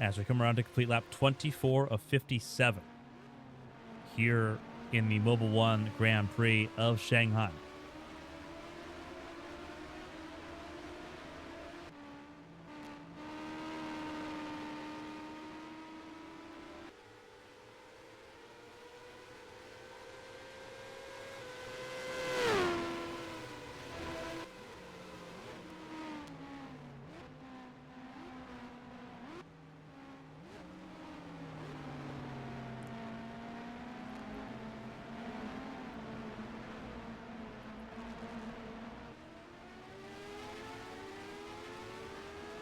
as we come around to complete lap 24 of 57 here in the Mobil 1 Grand Prix of Shanghai.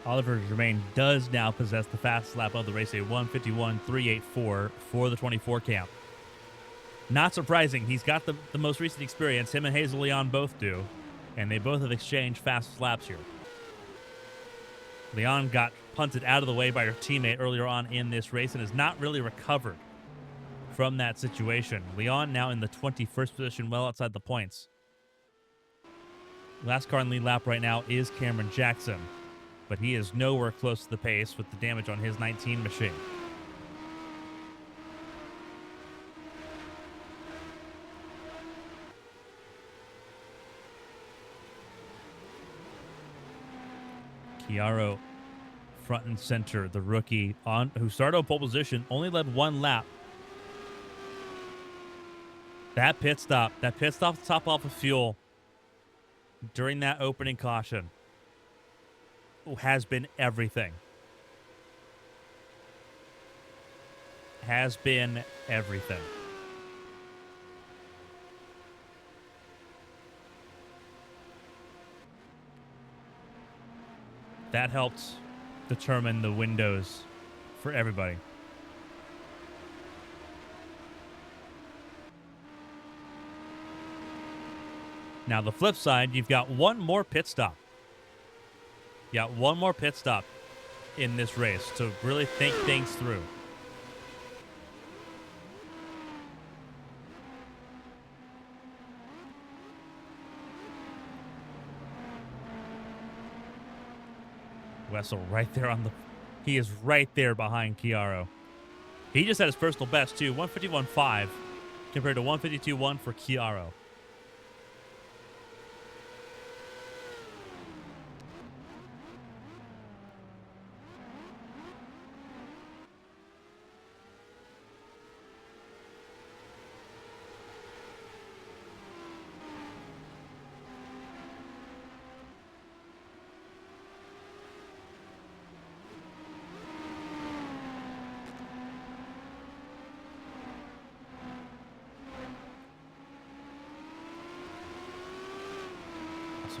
Oliver Germain does now possess the fastest lap of the race, a 151.384 for the 24 camp. Not surprising. He's got the most recent experience. Him and Hazel Leon both do. And they both have exchanged fastest laps here. Leon got punted out of the way by her teammate earlier on in this race and has not really recovered from that situation. Leon now in the 21st position, well outside the points. Last car in lead lap right now is Cameron Jackson, but he is nowhere close to the pace with the damage on his 19 machine. Chiaro front and center, the rookie who started on pole position, only led one lap. That pit stop to top off of fuel during that opening caution has been everything. Has been everything. That helped determine the windows for everybody. Now, the flip side, you've got one more pit stop. You got one more pit stop in this race to really think things through. Wessel right there on the... He is right there behind Chiaro. He just had his personal best, too. 151.5 compared to 152.1 for Chiaro.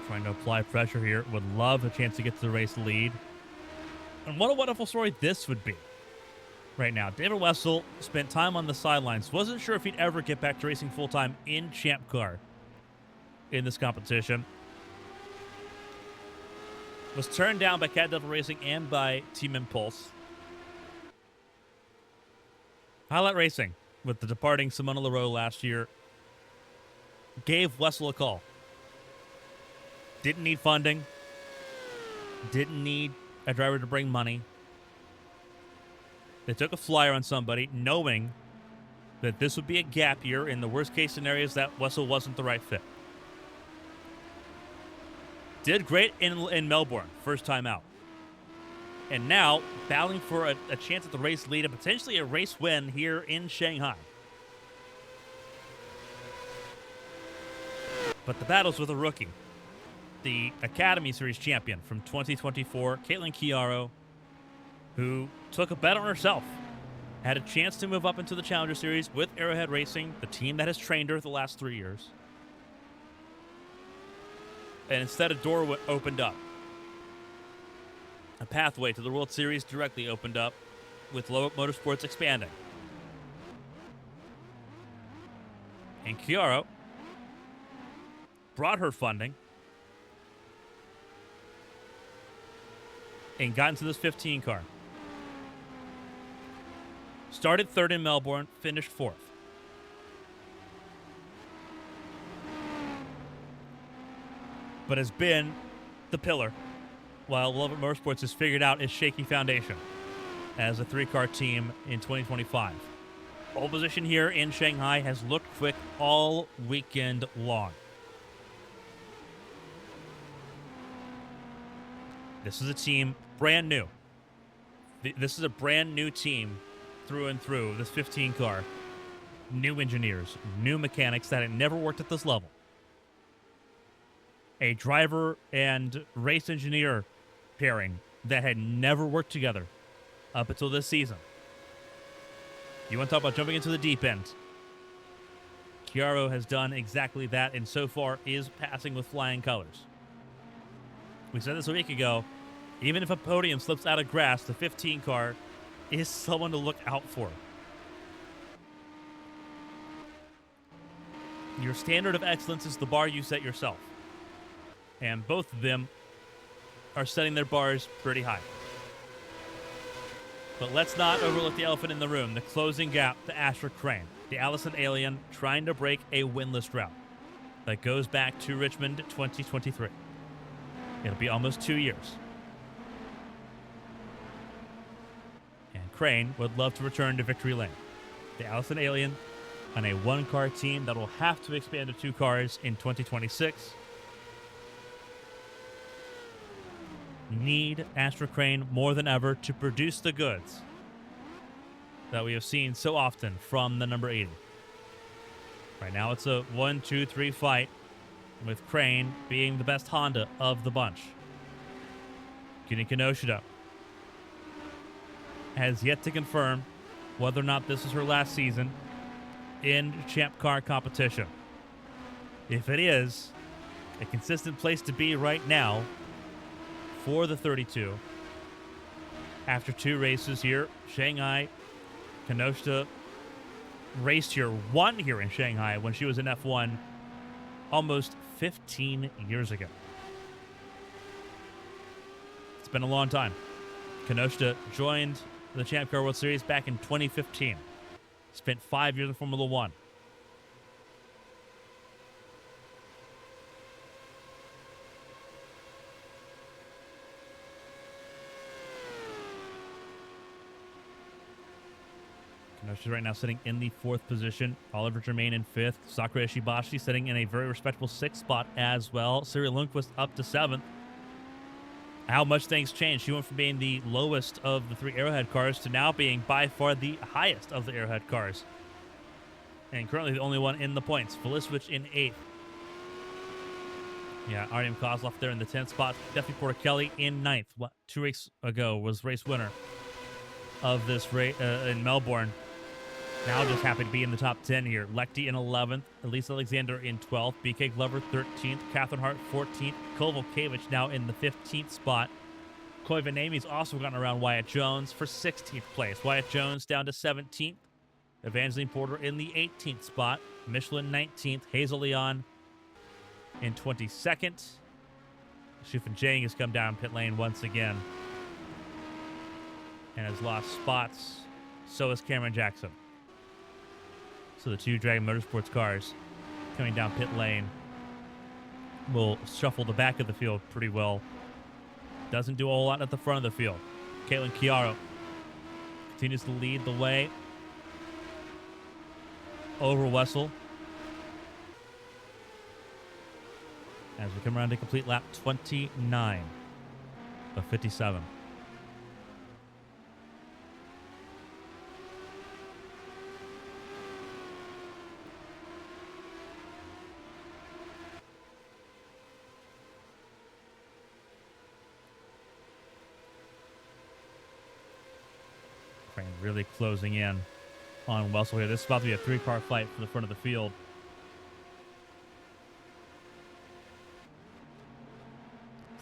Trying to apply pressure here. Would love a chance to get to the race lead. And what a wonderful story this would be. Right now, David Wessel spent time on the sidelines. Wasn't sure if he'd ever get back to racing full-time in Champ Car in this competition. Was turned down by Cat Devil Racing and by Team Impulse. Highlight Racing, with the departing Simona Leroux last year, gave Wessel a call. Didn't need funding. Didn't need a driver to bring money. They took a flyer on somebody, knowing that this would be a gap year. In the worst case scenarios, that Wessel wasn't the right fit. Did great in Melbourne, first time out. And now, battling for a chance at the race lead and potentially a race win here in Shanghai. But the battle's with a rookie. The Academy Series champion from 2024, Caitlin Chiaro, who took a bet on herself. Had a chance to move up into the Challenger Series with Arrowhead Racing, the team that has trained her the last 3 years. And instead, a door opened up. A pathway to the World Series directly opened up, with Lowell Motorsports expanding. And Chiaro brought her funding and got into this 15 car. Started third in Melbourne, finished fourth. But has been the pillar while Lovett Motorsports has figured out its shaky foundation as a 3-car team in 2025. Pole position here in Shanghai has looked quick all weekend long. This is a team brand new. This is a brand new team through and through, this 15 car. New engineers, new mechanics that had never worked at this level. A driver and race engineer pairing that had never worked together up until this season. You want to talk about jumping into the deep end? Chiaro has done exactly that, and so far is passing with flying colors. We said this a week ago. Even if a podium slips out of grass, the 15 car is someone to look out for. Your standard of excellence is the bar you set yourself. And both of them are setting their bars pretty high. But let's not overlook the elephant in the room, the closing gap to Asher Crane, the Allison Alien, trying to break a winless drought. that goes back to Richmond 2023. It'll be almost 2 years. And Crane would love to return to victory lane. The Allison Alien on a one-car team that will have to expand to 2 cars in 2026. Need Astra Crane more than ever to produce the goods that we have seen so often from the number 80. Right now it's a 1-2-3 fight, with Crane being the best Honda of the bunch. Kini Kinoshita has yet to confirm whether or not this is her last season in Champ Car competition. If it is, a consistent place to be right now for the 32. After 2 races here, Shanghai, Kinoshita raced here, won here in Shanghai when she was in F1 almost 15 years ago. It's been a long time. Kinoshita joined the Champ Car World Series back in 2015. Spent 5 years in Formula One. She's right now sitting in the 4th position. Oliver Germain in 5th. Sakura Ishibashi sitting in a very respectable 6th spot as well. Cyril Lundqvist up to 7th. How much things changed. She went from being the lowest of the 3 Arrowhead cars to now being by far the highest of the Arrowhead cars. And currently the only one in the points. Felicevich in 8th. Yeah, Artyom Kozlov there in the 10th spot. Steffi Porticelli in 9th. 2 races ago was race winner of this race in Melbourne. Now just happy to be in the top 10 here. Lechty in 11th. Elise Alexander in 12th. BK Glover 13th. Catherine Hart 14th. Kovalkiewicz now in the 15th spot. Koi Vanami's also gotten around Wyatt Jones for 16th place. Wyatt Jones down to 17th. Evangeline Porter in the 18th spot. Michelin 19th. Hazel Leon in 22nd. Shufan Jiang has come down pit lane once again and has lost spots. So has Cameron Jackson. So the 2 Dragon Motorsports cars coming down pit lane will shuffle the back of the field pretty well. Doesn't do a whole lot at the front of the field. Caitlin Chiaro continues to lead the way over Wessel as we come around to complete lap 29 of 57. Really closing in on Wessel here. This is about to be a 3-car fight for the front of the field.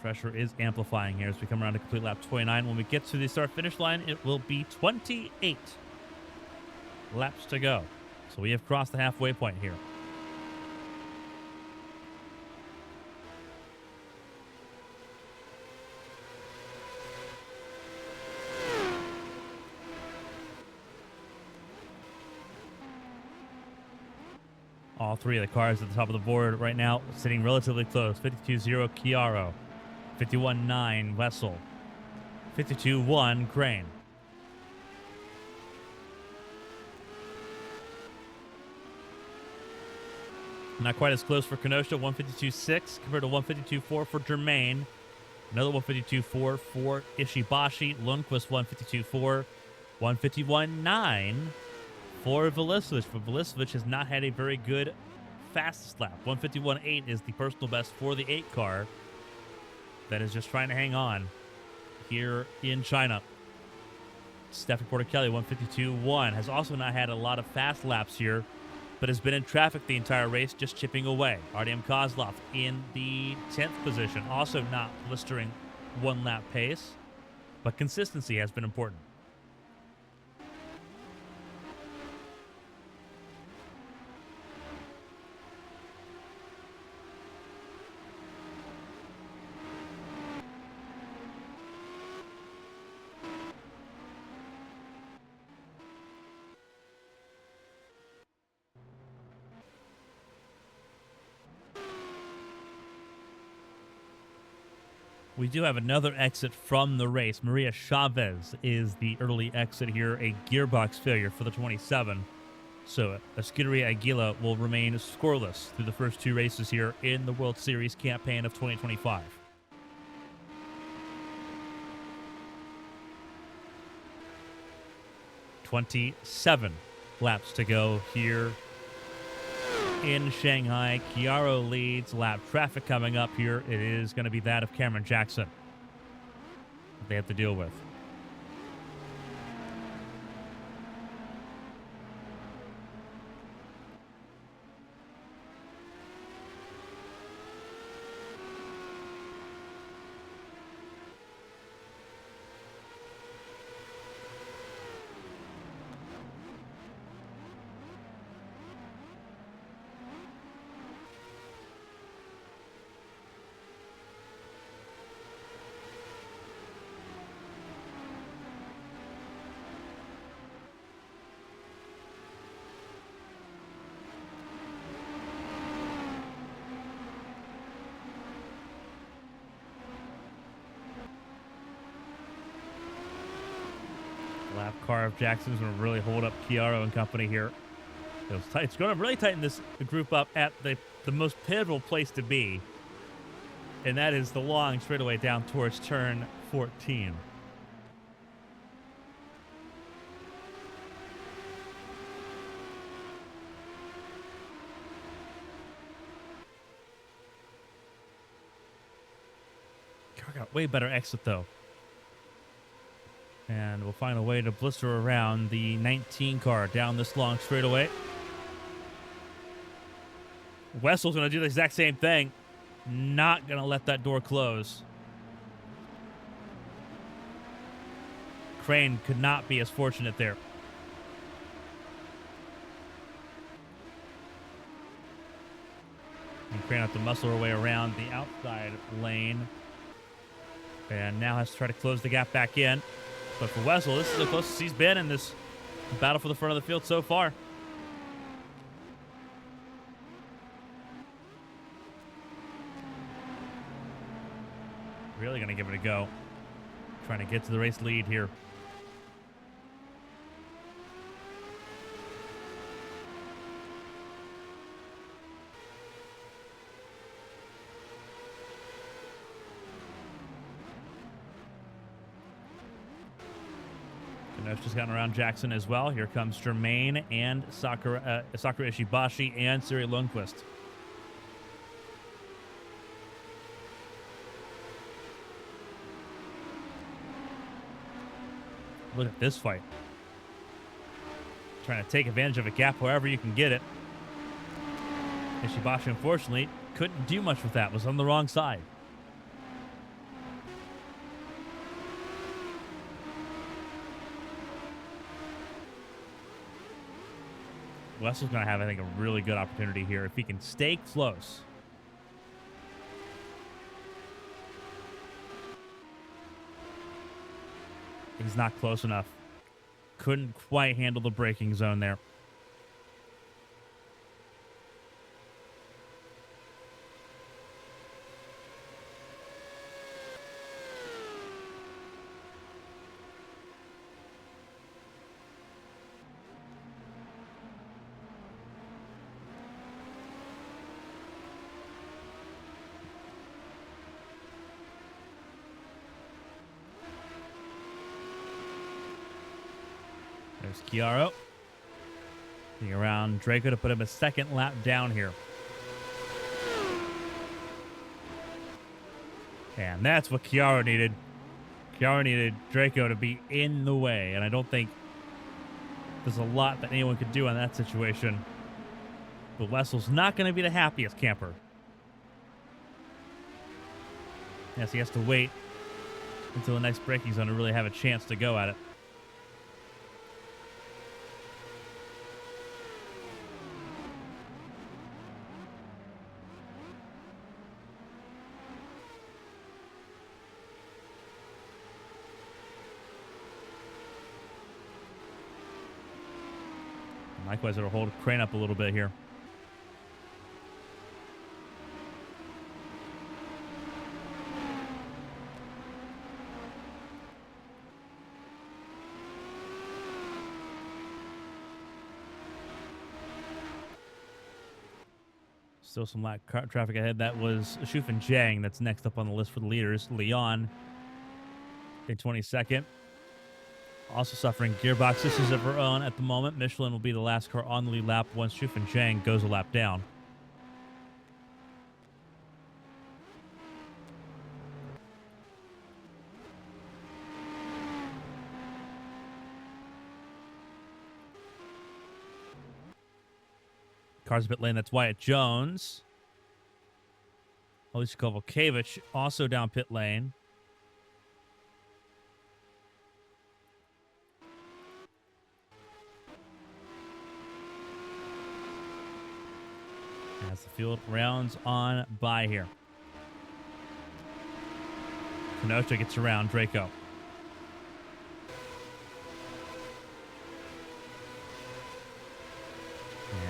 Pressure is amplifying here as we come around to complete lap 29. When we get to the start-finish line, it will be 28 laps to go. So we have crossed the halfway point here. All 3 of the cars at the top of the board right now sitting relatively close. 52-0 Chiaro, 51-9 Wessel, 52-1 Crane. Not quite as close for Kenosha, 152.6 compared to 152.4 for Germain. Another 152.4 for Ishibashi. Lundqvist 152.4, 151.9 for Velisevich. But Velisevich has not had a very good fastest lap. 151.8 is the personal best for the 8 car that is just trying to hang on here in China. Steffi Porticelli 152.1 has also not had a lot of fast laps here, but has been in traffic the entire race, just chipping away. Artyom Kozlov in the 10th position, also not blistering 1-lap pace, but consistency has been important. We do have another exit from the race. Maria Chavez is the early exit here, a gearbox failure for the 27. So Escuderia Aguila will remain scoreless through the first 2 races here in the World Series campaign of 2025. "27 laps to go here in Shanghai." Chiaro leads. Lap traffic coming up here. It is going to be that of Cameron Jackson that they have to deal with. Lap car of Jackson's going to really hold up Chiaro and company here. It's going to really tighten this group up at the most pivotal place to be, and that is the long straightaway down towards turn 14. Car got way better exit though. And we'll find a way to blister around the 19 car down this long straightaway. Wessel's going to do the exact same thing. Not going to let that door close. Crane could not be as fortunate there. And Crane have to muscle her way around the outside lane. And now has to try to close the gap back in. But for Wessel, this is the closest he's been in this battle for the front of the field so far. Really going to give it a go. Trying to get to the race lead here. Just gotten around Jackson as well. Here comes Germain and Sakura Ishibashi and Siri Lundqvist. Look at this fight. Trying to take advantage of a gap wherever you can get it. Ishibashi, unfortunately, couldn't do much with that. Was on the wrong side. Wessel's going to have, I think, a really good opportunity here if he can stay close. He's not close enough. Couldn't quite handle the braking zone there. There's Chiaro. Getting around Draco to put him a second lap down here. And that's what Chiaro needed. Chiaro needed Draco to be in the way, and I don't think there's a lot that anyone could do in that situation. But Wessel's not going to be the happiest camper. Yes, he has to wait until the next braking zone to really have a chance to go at it. Likewise, it'll hold Crane up a little bit here. Still some traffic ahead. That was Shufan Jiang. That's next up on the list for the leaders. Leon in 22nd. Also suffering gearbox issues of her own at the moment. Michelin will be the last car on the lead lap once Shufan Jiang goes a lap down. Cars pit lane, that's Wyatt Jones. Alicia Kovalkiewicz also down pit lane. As the field rounds on by here. Kenosha gets around Draco.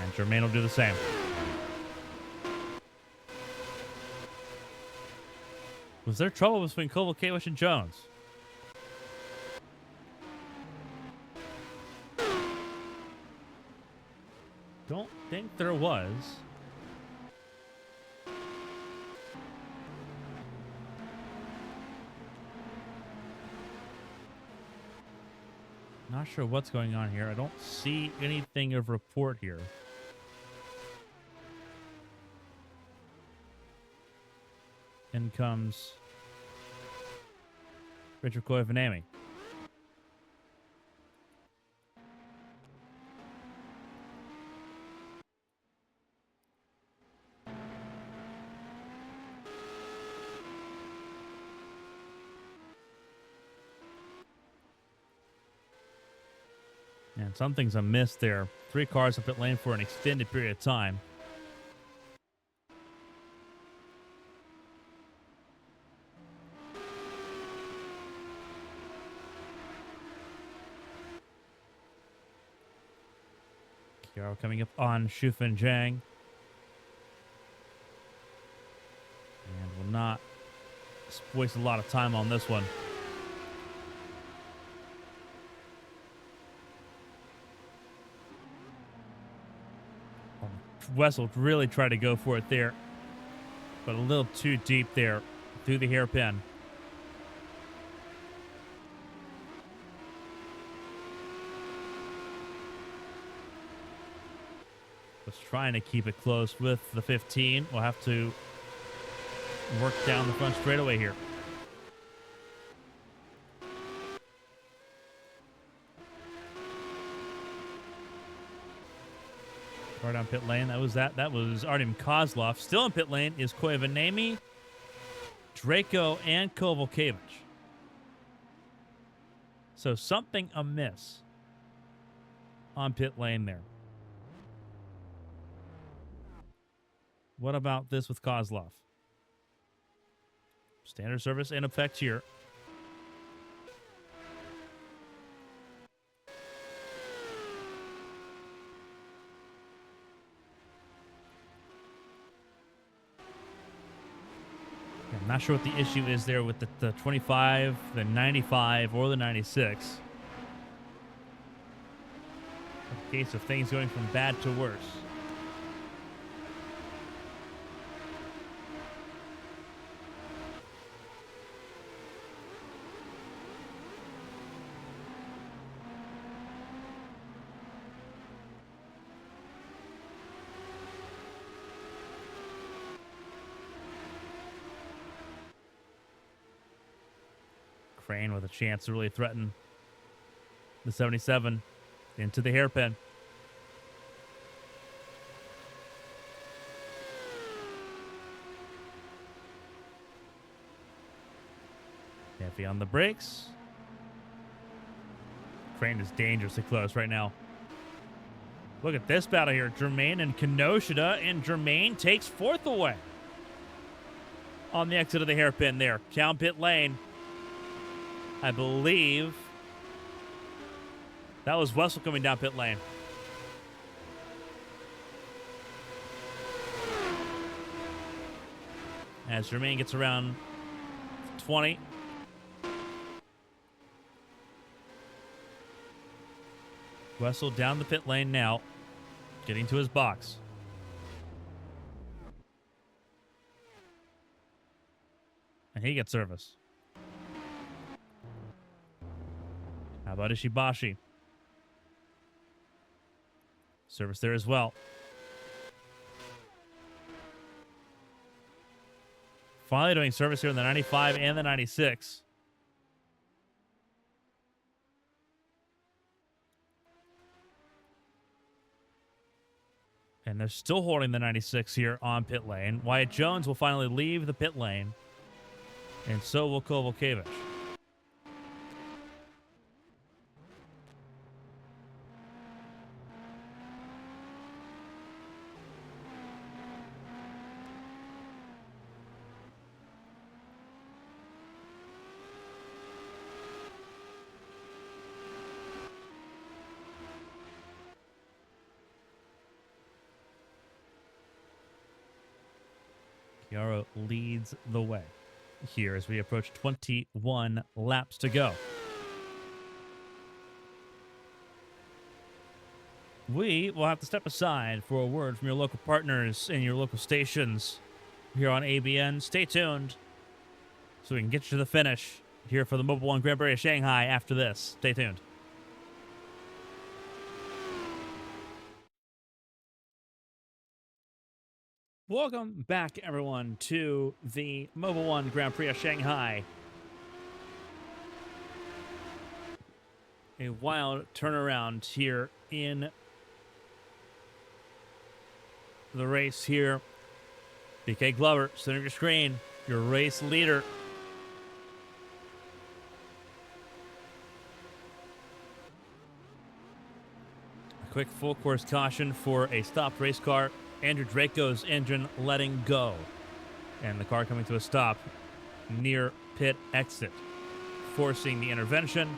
And Jermaine will do the same. Was there trouble between Kovalkiewicz and Jones? Don't think there was. Not sure what's going on here. I don't see anything of report here. In comes Richard Koivanami. And something's amiss there. 3 cars up pit lane for an extended period of time. Chiaro coming up on Shufan Jiang. And will not waste a lot of time on this one. Wessel really tried to go for it there, but a little too deep there through the hairpin. Was trying to keep it close with the 15. We'll have to work down the front straightaway here. Right on pit lane. That was Artem Kozlov. Still in pit lane is Koivanami, Draco, and Kovalkiewicz. So something amiss on pit lane there. What about this with Kozlov? Standard service in effect here. I'm not sure what the issue is there with the 25, the 95, or the 96. In case of things going from bad to worse. Crane with a chance to really threaten the 77 into the hairpin. Heavy on the brakes. Crane is dangerously close right now. Look at this battle here. Jermaine and Kenosha, and Jermaine takes 4th away on the exit of the hairpin there. Down pit lane. I believe that was Wessel coming down pit lane. As Jermaine gets around 20. Wessel down the pit lane now, getting to his box. And he gets service. How about Ishibashi? Service there as well. Finally doing service here in the 95 and the 96. And they're still holding the 96 here on pit lane. Wyatt Jones will finally leave the pit lane. And so will Kovalkiewicz. Chiaro leads the way here as we approach 21 laps to go. We will have to step aside for a word from your local partners and your local stations here on ABN. Stay tuned so we can get you to the finish here for the Mobil 1 Grand Prix of Shanghai after this. Stay tuned. Welcome back, everyone, to the Mobil 1 Grand Prix of Shanghai. A wild turnaround here in the race here. BK Glover, center of your screen, your race leader. A quick full course caution for a stopped race car. Andrew Draco's engine letting go. And the car coming to a stop near pit exit, forcing the intervention.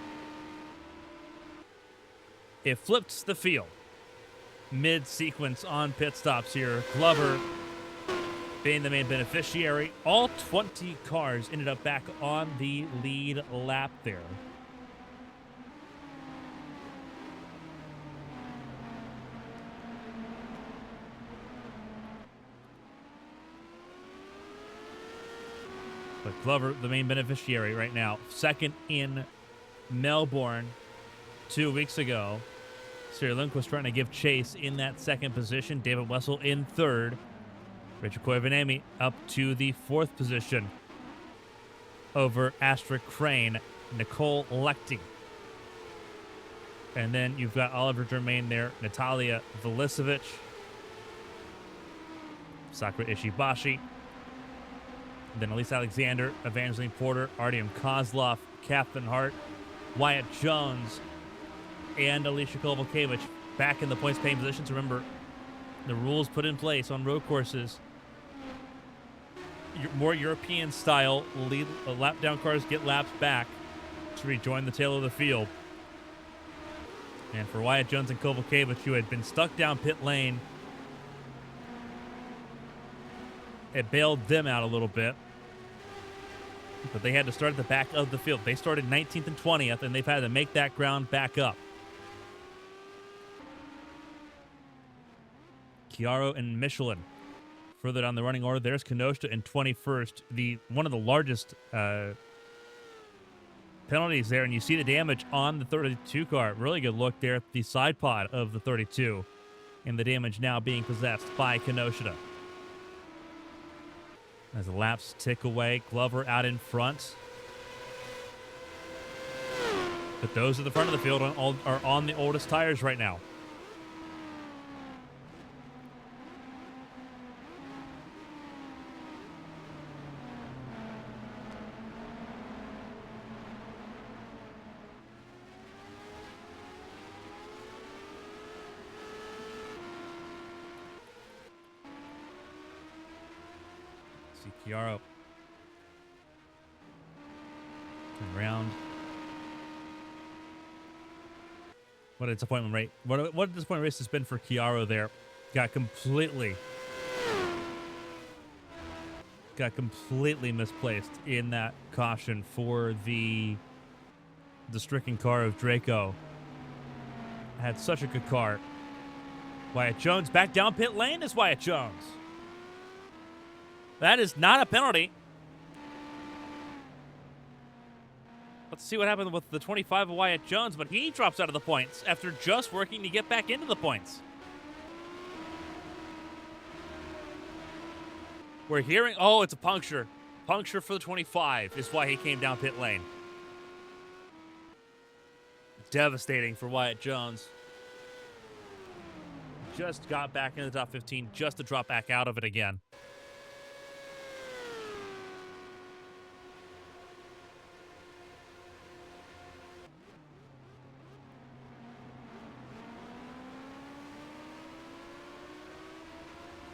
It flips the field mid-sequence on pit stops here. Glover being the main beneficiary. All 20 cars ended up back on the lead lap there. But Glover, the main beneficiary right now. Second in Melbourne 2 weeks ago. Siri Lundqvist trying to give chase in that second position. David Wessel in third. Richard Koivanemi up to the fourth position over Astra Crane, Nicole Lechty. And then you've got Oliver Germain there, Natalia Vilisevic, Sakura Ishibashi. Then Elise Alexander, Evangeline Porter, Artyom Kozlov, Catherine Hart, Wyatt Jones, and Alicia Kovalkiewicz back in the points-paying positions. Remember, the rules put in place on road courses. More European-style lap-down cars get laps back to rejoin the tail of the field. And for Wyatt Jones and Kovalkiewicz, who had been stuck down pit lane, it bailed them out a little bit. But they had to start at the back of the field. They started 19th and 20th, and they've had to make that ground back up. Chiaro and Michelin further down the running order. There's Kenosha in 21st. One of the largest penalties there, and you see the damage on the 32 car. Really good look there at the side pod of the 32, and the damage now being possessed by Kenosha. As the laps tick away, Glover out in front. But those at the front of the field are on the oldest tires right now. Chiaro around. What a disappointment rate. What a disappointing race has been for Chiaro there. Got completely misplaced in that caution for the stricken car of Draco. Had such a good car. Wyatt Jones back down pit lane is Wyatt Jones. That is not a penalty. Let's see what happened with the 25 of Wyatt Jones, but he drops out of the points after just working to get back into the points. We're hearing, oh, it's a puncture. Puncture for the 25 is why he came down pit lane. Devastating for Wyatt Jones. Just got back into the top 15 just to drop back out of it again.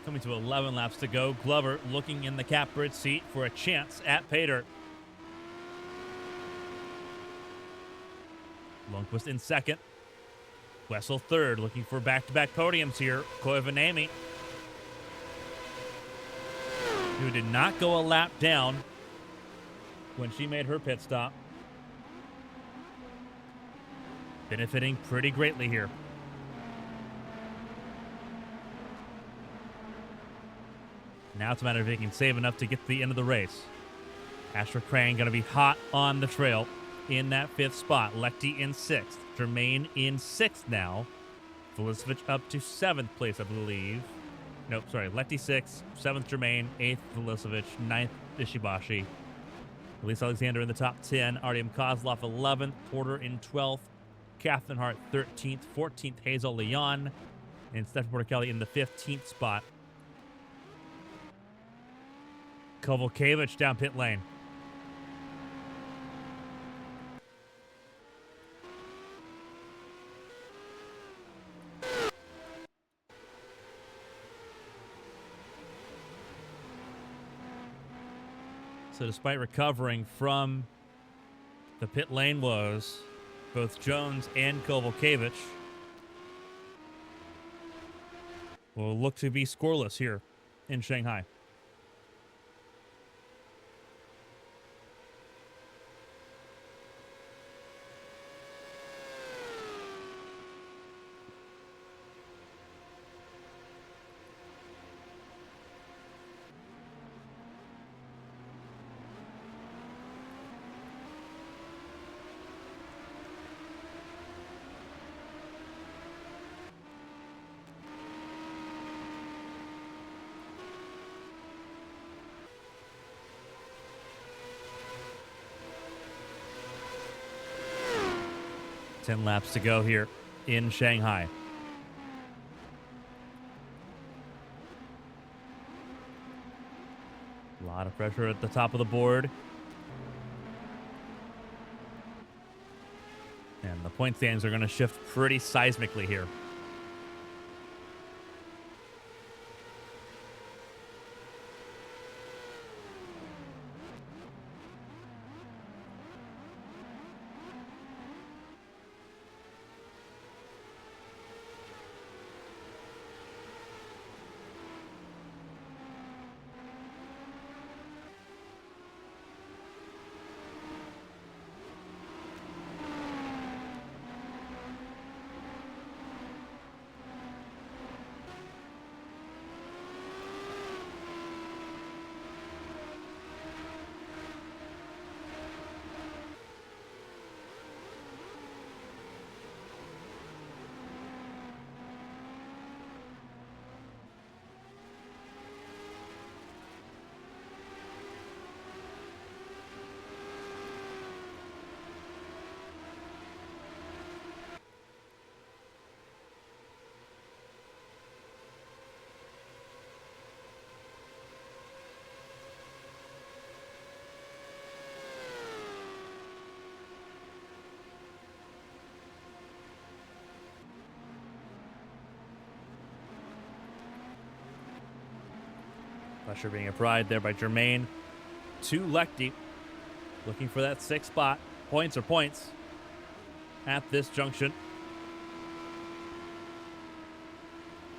Coming to 11 laps to go. Glover looking in the catbird seat for a chance at pay dirt. Lundqvist in second. Wessel third, looking for back-to-back podiums here. Koivuniemen, who did not go a lap down when she made her pit stop. Benefiting pretty greatly here. Now it's a matter of if he can save enough to get to the end of the race. Asher Crane going to be hot on the trail in that 5th spot. Lechty in 6th. Germain in 6th now. Velicic up to 7th place, I believe. Nope, sorry. Lechty 6th, 7th Germain, 8th Velicic, 9th Ishibashi. Elise Alexander in the top 10. Artyom Kozlov 11th. Porter in 12th. Catherine Hart 13th. 14th Hazel Leon. And Stephanie Porter-Kelly in the 15th spot. Kovalkiewicz down pit lane. So despite recovering from the pit lane woes, both Jones and Kovalkiewicz will look to be scoreless here in Shanghai. Ten laps to go here in Shanghai. A lot of pressure at the top of the board. And the point standings are going to shift pretty seismically here. Pressure being applied there by Germain to Lechty. Looking for that 6th spot. Points are points at this junction.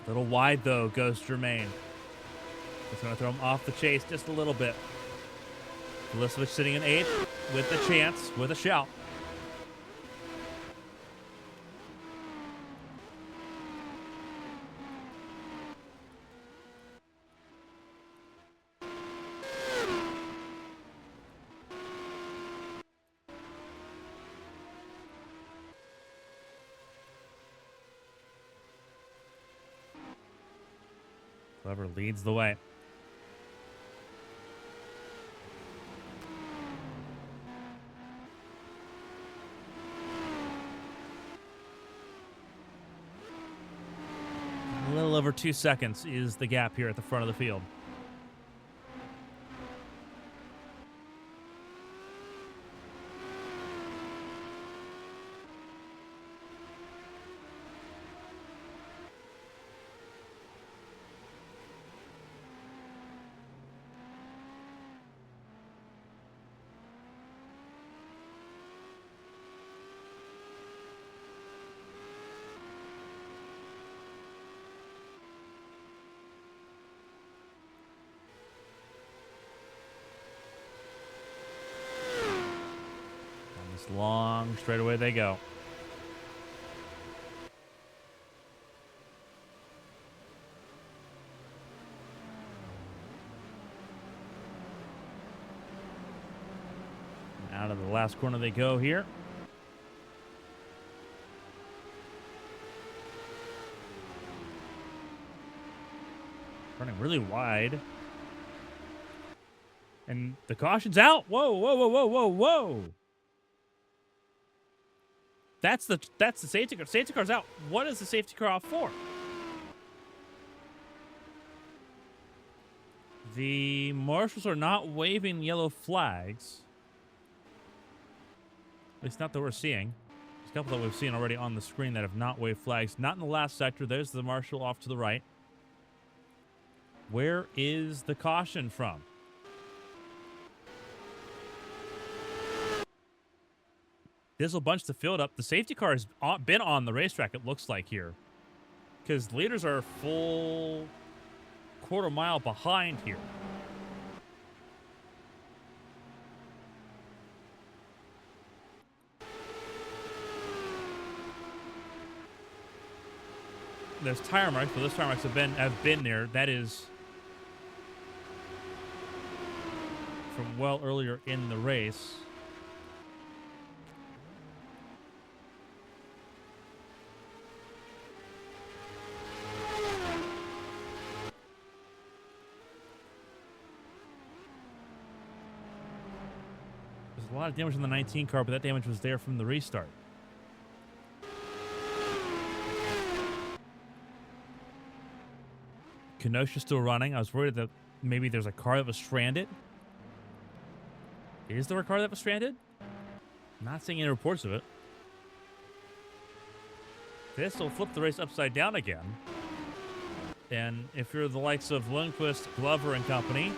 A little wide, though, goes Germain. It's going to throw him off the chase just a little bit. Velicic sitting in 8th with a chance, with a shout. Glover leads the way. A little over 2 seconds is the gap here at the front of the field. Long straightaway they go. And out of the last corner they go here. Running really wide. And the caution's out. Whoa, whoa, whoa, whoa, whoa, whoa. That's the safety car. Safety car's out. What is the safety car off for? The marshals are not waving yellow flags. At least not that we're seeing. There's a couple that we've seen already on the screen that have not waved flags. Not in the last sector. There's the marshal off to the right. Where is the caution from? This will bunch the field up. The safety car has been on the racetrack, it looks like here. Because leaders are a full quarter mile behind here. There's tire marks, but those tire marks have been there. That is from well earlier in the race. A lot of damage on the 19 car, but that damage was there from the restart. Kenosha's still running. I was worried that maybe there's a car that was stranded. Is there a car that was stranded? Not seeing any reports of it. This will flip the race upside down again. And if you're the likes of Lundqvist, Glover, and company,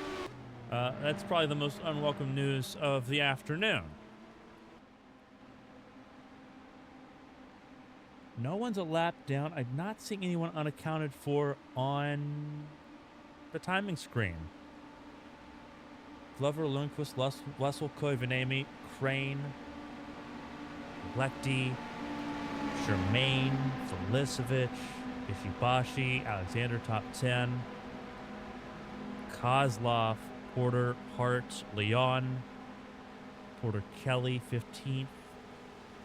that's probably the most unwelcome news of the afternoon. No one's a lap down. I'm not seeing anyone unaccounted for on the timing screen. Glover, Lundqvist, Wessel, Koivanemi, Crane, Lekti, Germain, Felicevic, Ishibashi, Alexander top 10, Kozlov, Porter, Hart, Leon, Porter, Kelly, 15th,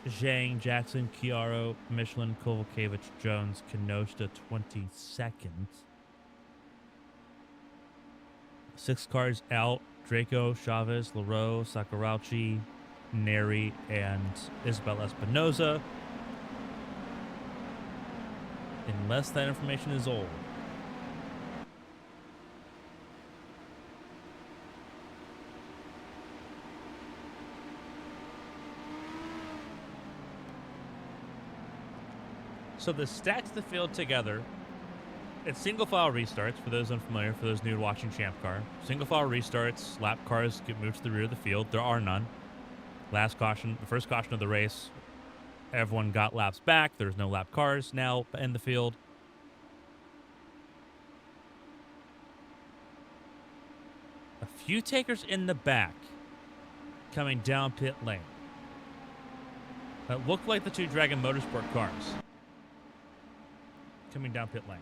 Zhang, Jackson, Chiaro, Michelin, Kovalkiewicz, Jones, Kenosha, 22nd. 6 cars out, Draco, Chavez, Leroux, Sakurauchi, Neri, and Isabel Espinoza. Unless that information is old. So the stacks the field together. It's single file restarts for those unfamiliar, for those new to watching Champ Car. Single file restarts, lap cars get moved to the rear of the field. There are none. Last caution, the first caution of the race, everyone got laps back. There's no lap cars now in the field. A few takers in the back coming down pit lane. That looked like the 2 Dragon Motorsport cars coming down pit lane.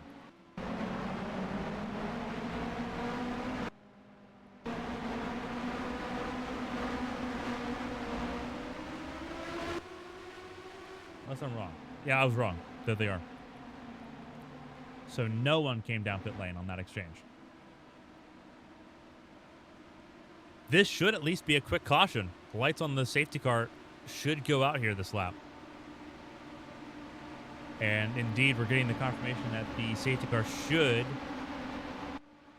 Unless I'm wrong. Yeah, I was wrong. There they are. So no one came down pit lane on that exchange. This should at least be a quick caution. The lights on the safety car should go out here this lap. And indeed, we're getting the confirmation that the safety car should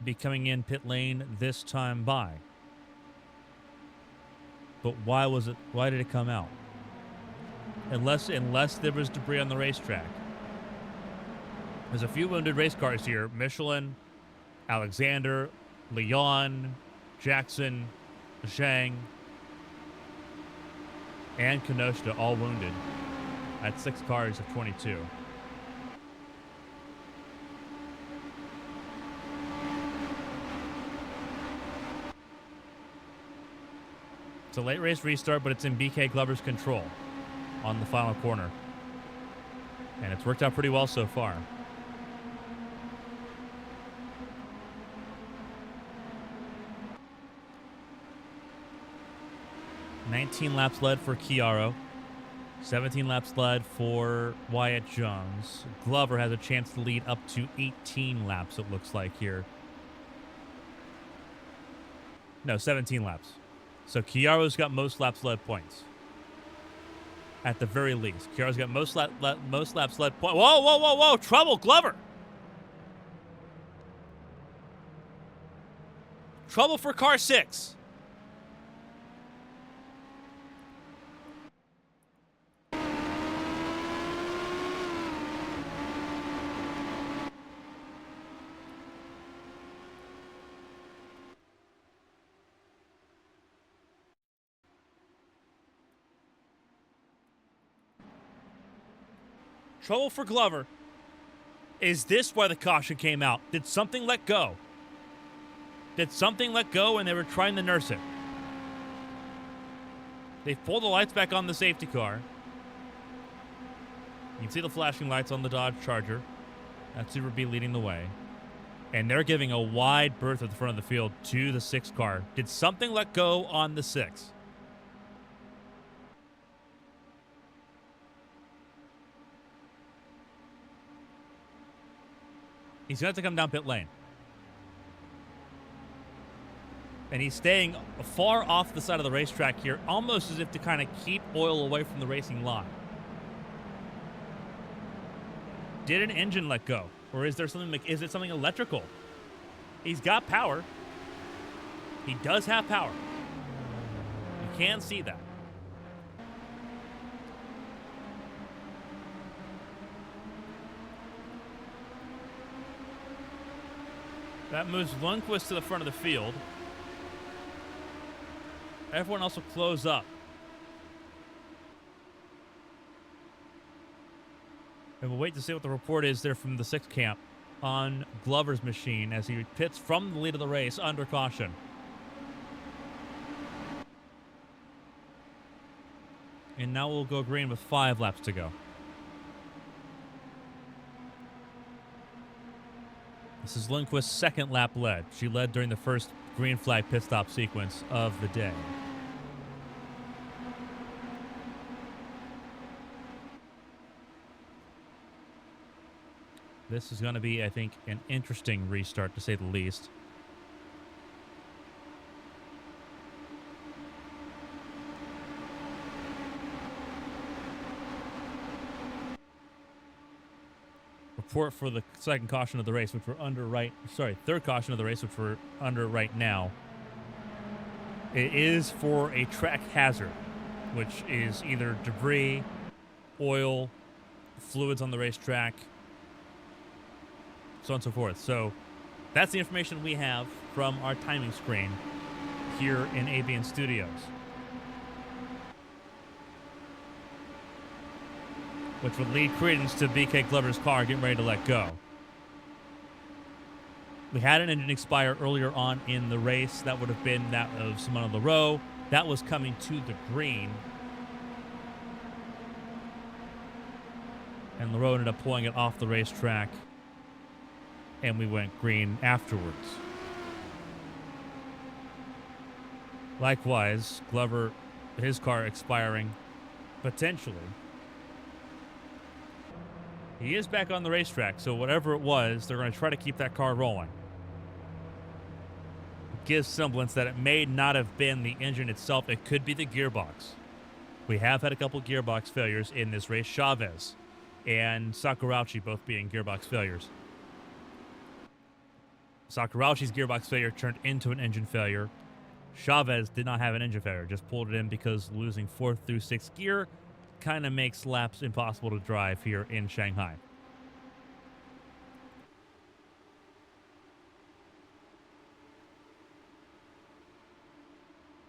be coming in pit lane this time by. But why did it come out? Unless there was debris on the racetrack. There's a few wounded race cars here. Michelin, Alexander, Leon, Jackson, Zhang, and Kenosha all wounded at 6 cars of 22. It's a late race restart, but it's in BK Glover's control on the final corner. And it's worked out pretty well so far. $19 laps led for Chiaro. 17 laps led for Wyatt Jones. Glover has a chance to lead up to 18 laps, it looks like here. No, 17 laps. So Chiaro's got most laps led points. At the very least. Chiaro's got most laps led points. Whoa, whoa, whoa, whoa! Trouble, Glover! Trouble for car 6. Trouble for Glover. Is this why the caution came out? Did something let go? Did something let go and they were trying to nurse it? They pulled the lights back on the safety car. You can see the flashing lights on the Dodge Charger. That's Super B leading the way. And they're giving a wide berth at the front of the field to the 6 car. Did something let go on the 6? He's going to have to come down pit lane. And he's staying far off the side of the racetrack here, almost as if to kind of keep oil away from the racing line. Did an engine let go? Or is there something, is it something electrical? He's got power. He does have power. You can see that. That moves Lundqvist to the front of the field. Everyone else will close up. And we'll wait to see what the report is there from the 6th camp on Glover's machine as he pits from the lead of the race under caution. And now we'll go green with 5 laps to go. This is Lundqvist's 2nd lap led. She led during the first green flag pit stop sequence of the day. This is going to be, I think, an interesting restart, to say the least. Report for the 2nd caution of the race, which we're under third caution of the race, which we're under right now. It is for a track hazard, which is either debris, oil, fluids on the racetrack, so on and so forth. So that's the information we have from our timing screen here in ABN Studios, which would lead credence to BK Glover's car getting ready to let go. We had an engine expire earlier on in the race. That would have been that of Simona Leroux. That was coming to the green. And Leroux ended up pulling it off the racetrack. And we went green afterwards. Likewise, Glover, his car expiring potentially. He is back on the racetrack, so whatever it was, they're going to try to keep that car rolling. It gives semblance that it may not have been the engine itself. It could be the gearbox. We have had a couple gearbox failures in this race. Chavez and Sakurauchi both being gearbox failures. Sakurauchi's gearbox failure turned into an engine failure. Chavez did not have an engine failure, just pulled it in because losing 4th through 6th gear kind of makes laps impossible to drive here in Shanghai.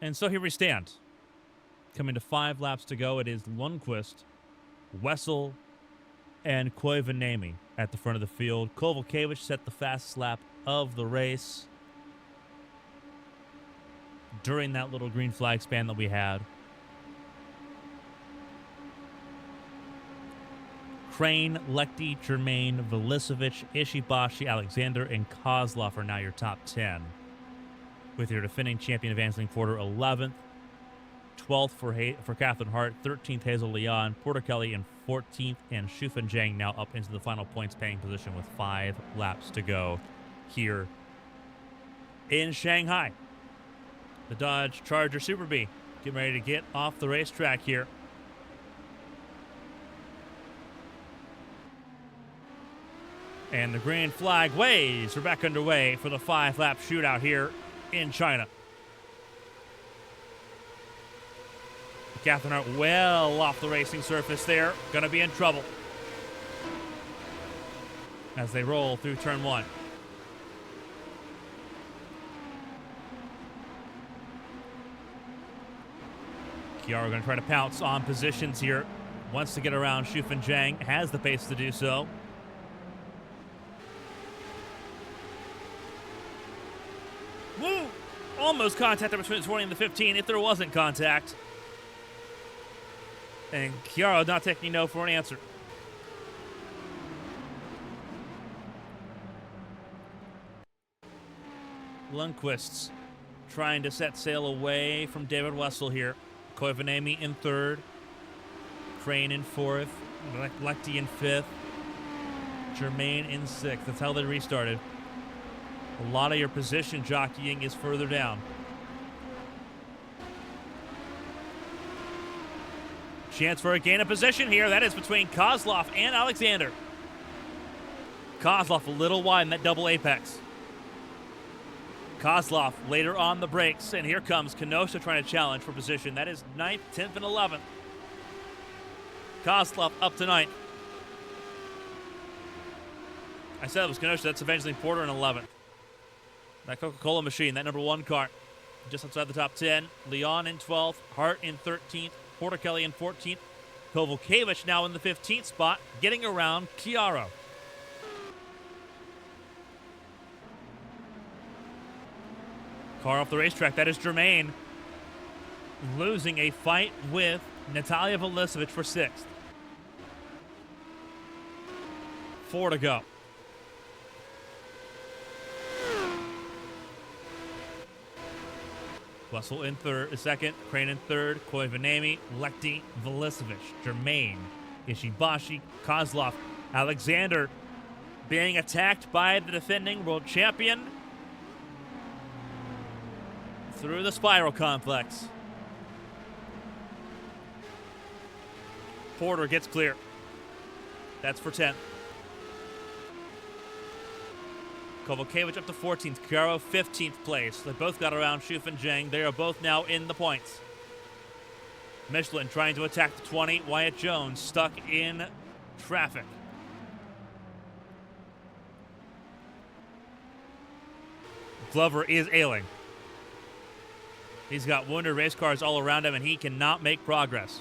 And so here we stand. Coming to 5 laps to go, it is Lundqvist, Wessel, and Koivuniemen at the front of the field. Kovalkiewicz set the fastest lap of the race during that little green flag span that we had. Crane, Lechty, Germain, Velicevic, Ishibashi, Alexander, and Kozlov are now your top 10. With your defending champion advancing Porter 11th, 12th for Catherine Hart, 13th Hazel Leon, Porter Kelly in 14th, and Shufan Zhang now up into the final points paying position with 5 laps to go here in Shanghai. The Dodge Charger Super Bee getting ready to get off the racetrack here. And the green flag waves. We're back underway for the 5-lap shootout here in China. Catherine Hart well off the racing surface there. Going to be in trouble as they roll through turn 1. Chiara going to try to pounce on positions here. Wants to get around Shufan Zhang. Has the pace to do so. Woo! Almost contact there between the 20 and the 15 if there wasn't contact. And Chiara not taking no for an answer. Lundqvist's trying to set sail away from David Wessel here. Koivuniemen in 3rd. Crane in 4th. Lechty in 5th. Germain in 6th. That's how they restarted. A lot of your position jockeying is further down. Chance for a gain of position here. That is between Kozlov and Alexander. Kozlov a little wide in that double apex. Kozlov later on the brakes, and here comes Kenosha trying to challenge for position. That is 9th, 10th, and 11th. Kozlov up to 9th. I said it was Kenosha. That's Evangeline Porter in 11th. That Coca-Cola machine, that number 1 car, just outside the top 10. Leon in 12th, Hart in 13th, Porter Kelly in 14th. Kovalkiewicz now in the 15th spot, getting around Chiara. Car off the racetrack, that is Germain. Losing a fight with Natalia Velicevic for 6th. 4 to go. Wessel in 2nd, Crane in 3rd, Koivuniemen, Lechty, Velicevic, Germain, Ishibashi, Kozlov, Alexander being attacked by the defending world champion through the spiral complex. Porter gets clear. That's for 10th. Kovalkiewicz up to 14th. Chiara 15th place. They both got around Shufan Zhang. They are both now in the points. Michelin trying to attack the 20. Wyatt Jones stuck in traffic. Glover is ailing. He's got wounded race cars all around him, and he cannot make progress.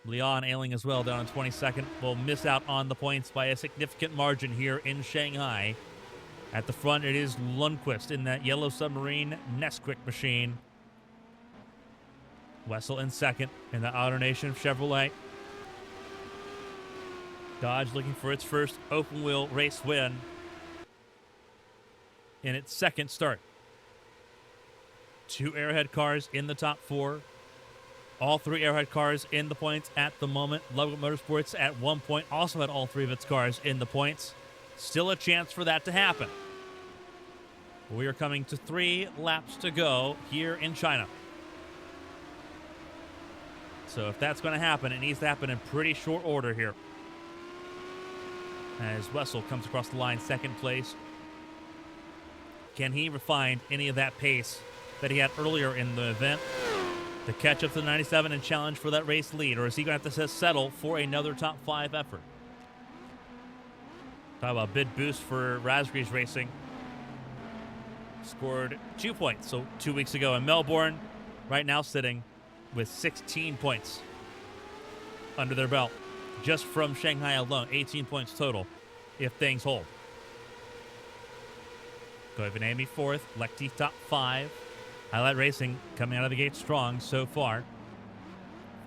Leon ailing as well down on 22nd. Will miss out on the points by a significant margin here in Shanghai. At the front, it is Lundqvist in that yellow submarine Nesquik machine. Wessel in 2nd in the AutoNation Chevrolet. Dodge looking for its first open-wheel race win in its 2nd start. 2 Airhead cars in the top 4. All three Arrowhead cars in the points at the moment. Lovegood Motorsports at one point also had all three of its cars in the points. Still a chance for that to happen. We are coming to 3 laps to go here in China. So if that's going to happen, it needs to happen in pretty short order here. As Wessel comes across the line, second place. Can he refine any of that pace that he had earlier in the event to catch up to the 97 and challenge for that race lead? Or is he going to have to settle for another top 5 effort? Talk about a big boost for RACECAR Racing. Scored 2 points, so 2 weeks ago in Melbourne. Right now sitting with 16 points under their belt. Just from Shanghai alone, 18 points total if things hold. Koivanami 4th, Lecti top 5. Highlight Racing coming out of the gate strong so far.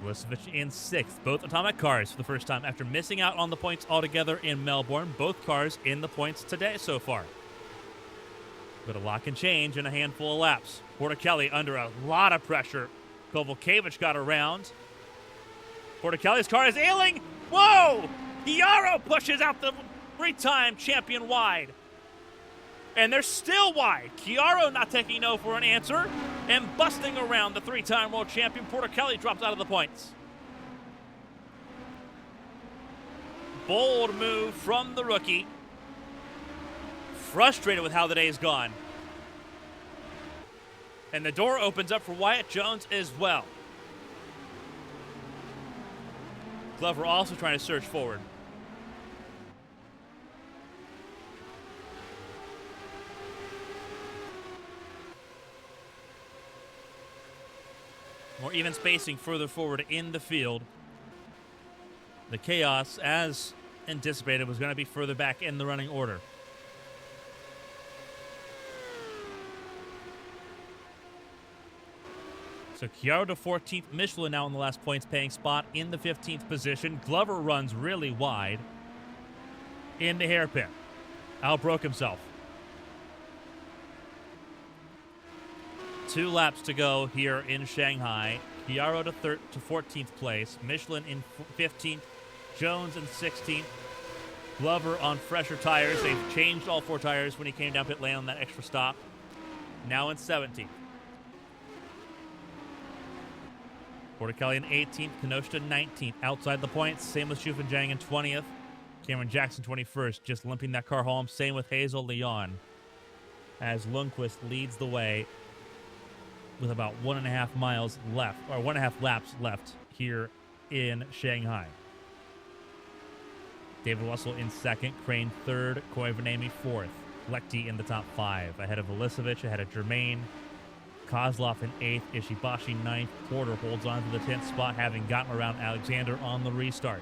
Vulicevic in 6th. Both atomic cars for the first time after missing out on the points altogether in Melbourne. Both cars in the points today so far. But a lock and change in a handful of laps. Portichelli under a lot of pressure. Kovalkiewicz got around. Portichelli's car is ailing. Whoa! Chiaro pushes out the 3-time champion wide. And they're still wide. Chiaro not taking no for an answer and busting around the 3-time world champion. Portichelli drops out of the points. Bold move from the rookie. Frustrated with how the day's gone. And the door opens up for Wyatt Jones as well. Glover also trying to surge forward. More even spacing further forward in the field. The chaos, as anticipated, was going to be further back in the running order. So Chiaro to 14th, Michelin now in the last points paying spot in the 15th position. Glover runs really wide in the hairpin. Outbroke himself. 2 laps to go here in Shanghai. Chiaro to 14th place. Michelin in 15th. Jones in 16th. Glover on fresher tires. They've changed all 4 tires when he came down pit lane on that extra stop. Now in 17th. Portichelli in 18th, Kenosha 19th. Outside the points, same with Jiading in 20th. Cameron Jackson 21st, just limping that car home. Same with Hazel Leon. As Lundqvist leads the way with about 1.5 miles left, or 1.5 laps left here in Shanghai. David Wessel in 2nd, Crane 3rd, Koivanami 4th. Lecti in the top 5, ahead of Vulicevic, ahead of Germain. Kozlov in 8th, Ishibashi 9th. Porter holds on to the 10th spot, having gotten around Alexander on the restart.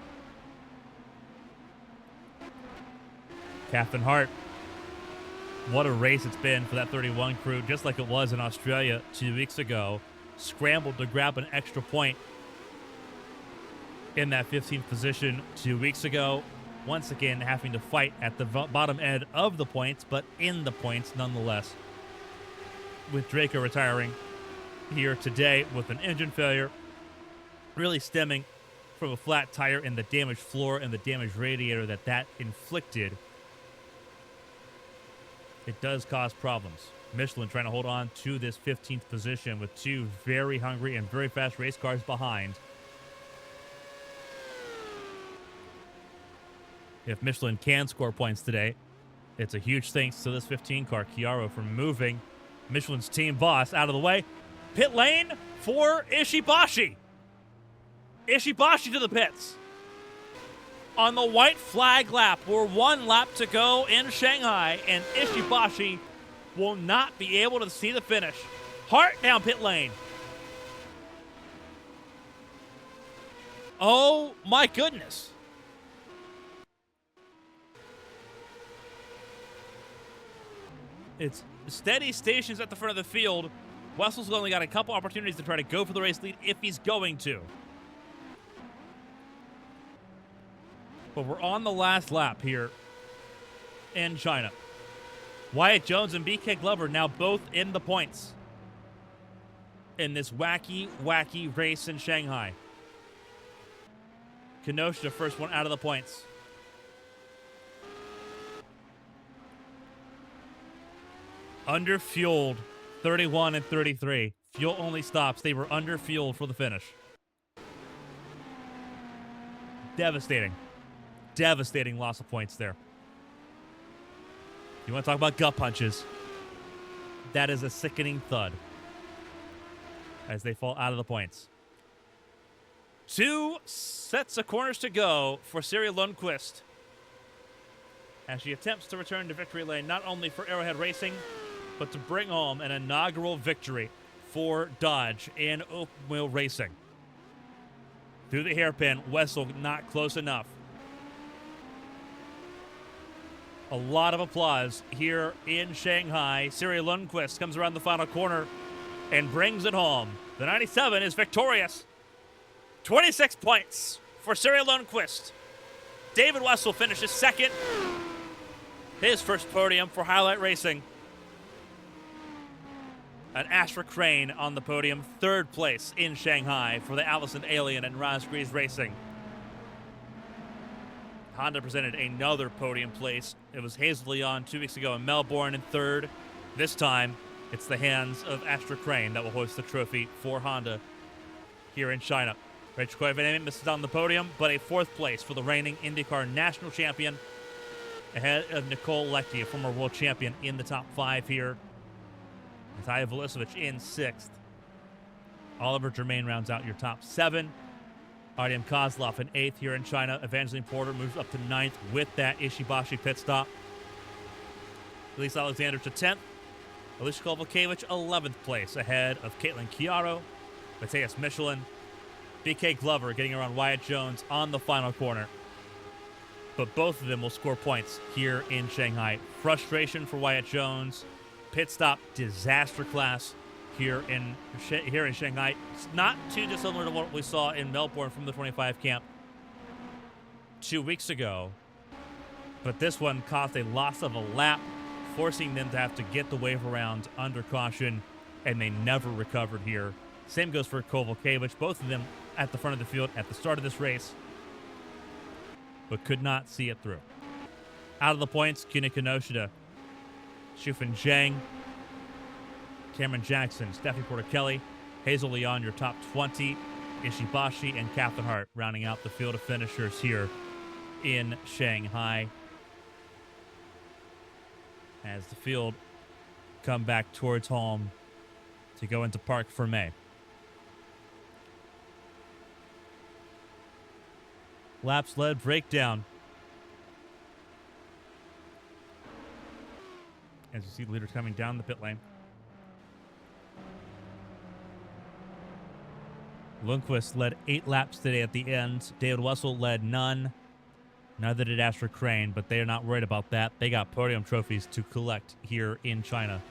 Captain Hart, what a race it's been for that 31 crew, just like it was in Australia 2 weeks ago. Scrambled to grab an extra point in that 15th position 2 weeks ago. Once again, having to fight at the bottom end of the points, but in the points nonetheless. With Draco retiring here today with an engine failure, really stemming from a flat tire and the damaged floor and the damaged radiator that inflicted. It does cause problems. Michelin trying to hold on to this 15th position with 2 very hungry and very fast race cars behind. If Michelin can score points today, it's a huge thanks to this 15 car, Chiaro, for moving Michelin's team boss out of the way. Pit lane for Ishibashi. Ishibashi to the pits. On the white flag lap, we're 1 lap to go in Shanghai, and Ishibashi will not be able to see the finish. Hart down pit lane. Oh my goodness. It's steady stations at the front of the field. Wessel's only got a couple opportunities to try to go for the race lead if he's going to. But we're on the last lap here in China. Wyatt Jones and BK Glover now both in the points. in this wacky, wacky race in Shanghai. Kenosha, first one out of the points. Under-fueled, 31 and 33. Fuel only stops. They were under-fueled for the finish. Devastating. Devastating loss of points there. You want to talk about gut punches? That is a sickening thud as they fall out of the points. 2 sets of corners to go for Siri Lundqvist as she attempts to return to victory lane, not only for Arrowhead Racing, but to bring home an inaugural victory for Dodge and Open Wheel Racing. Through the hairpin, Wessel not close enough. A lot of applause here in Shanghai. Siri Lundqvist comes around the final corner and brings it home. The 97 is victorious. 26 points for Siri Lundqvist. David Wessel finishes second. His first podium for Highlight Racing. An Astra Crane on the podium. Third place in Shanghai for the Allison Alien and Raspberries Racing. Honda presented another podium place. It was Hazel Leon 2 weeks ago in Melbourne in third. This time, it's the hands of Astra Crane that will hoist the trophy for Honda here in China. Rachel Koivunen misses on the podium, but a fourth place for the reigning IndyCar national champion, ahead of Nicole Leckie, a former world champion, in the top 5 here. Natalia Velisevich in 6th. Oliver Germain rounds out your top 7. Artyom Kozlov in 8th here in China. Evangeline Porter moves up to 9th with that Ishibashi pit stop. Elise Alexander to 10th. Alicia Kovalkiewicz 11th place ahead of Caitlin Chiaro, Mateus Michelin, BK Glover getting around Wyatt Jones on the final corner. But both of them will score points here in Shanghai. Frustration for Wyatt Jones. Pit stop disaster class here in Shanghai. It's not too dissimilar to what we saw in Melbourne from the 25 camp 2 weeks ago. But this one caused a loss of a lap, forcing them to have to get the wave around under caution, and they never recovered here. Same goes for Kovalkiewicz. Both of them at the front of the field at the start of this race, but could not see it through. Out of the points, Kuna Kinoshita, Shufin Zhang, Cameron Jackson, Stephanie Porter-Kelly, Hazel Leon, your top 20, Ishibashi, and Catherine Hart rounding out the field of finishers here in Shanghai. As the field come back towards home to go into Parc Fermé. Laps led breakdown. As you see the leaders coming down the pit lane. Lundqvist led 8 laps today at the end. David Wessel led none. Neither did Astra Crane, but they are not worried about that. They got podium trophies to collect here in China.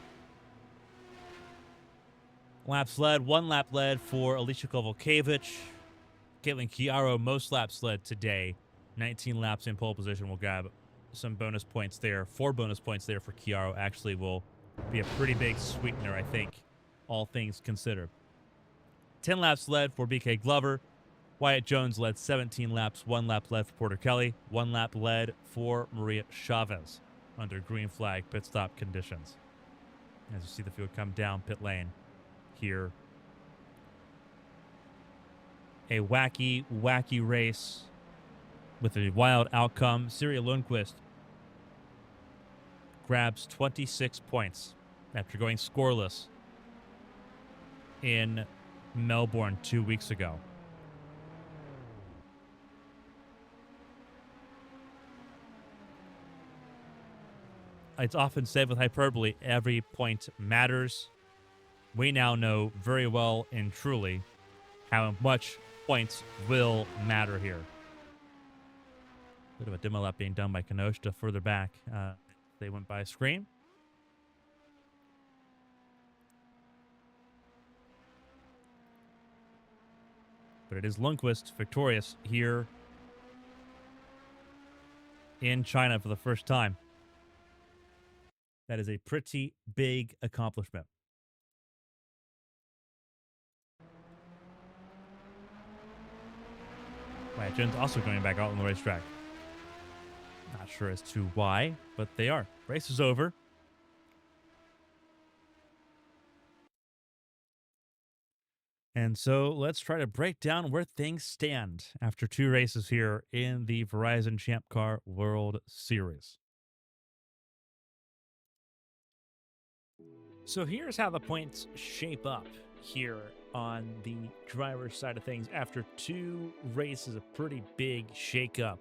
Laps led, 1 lap led for Alicia Kovalkiewicz. Caitlin Chiaro, most laps led today. 19 laps in pole position will grab some bonus points there. 4 bonus points there for Chiaro actually will be a pretty big sweetener, I think, all things considered. 10 laps led for BK Glover. Wyatt Jones led 17 laps. 1 lap led for Porter-Kelly. 1 lap led for Maria Chavez under green flag pit stop conditions. As you see the field come down pit lane here. A wacky, wacky race with a wild outcome. Siri Lundqvist grabs 26 points after going scoreless in Melbourne 2 weeks ago. It's often said with hyperbole, every point matters. We now know very well and truly how much points will matter here. Bit of a demo lap being done by Kinoshita further back. They went by screen. But it is Lundqvist victorious here in China for the first time. That is a pretty big accomplishment. Wyatt Jones also going back out on the racetrack. Not sure as to why, but they are. Race is over. And so let's try to break down where things stand after 2 races here in the Verizon Champ Car World Series. So here's how the points shape up here on the driver's side of things after 2 races, a pretty big shakeup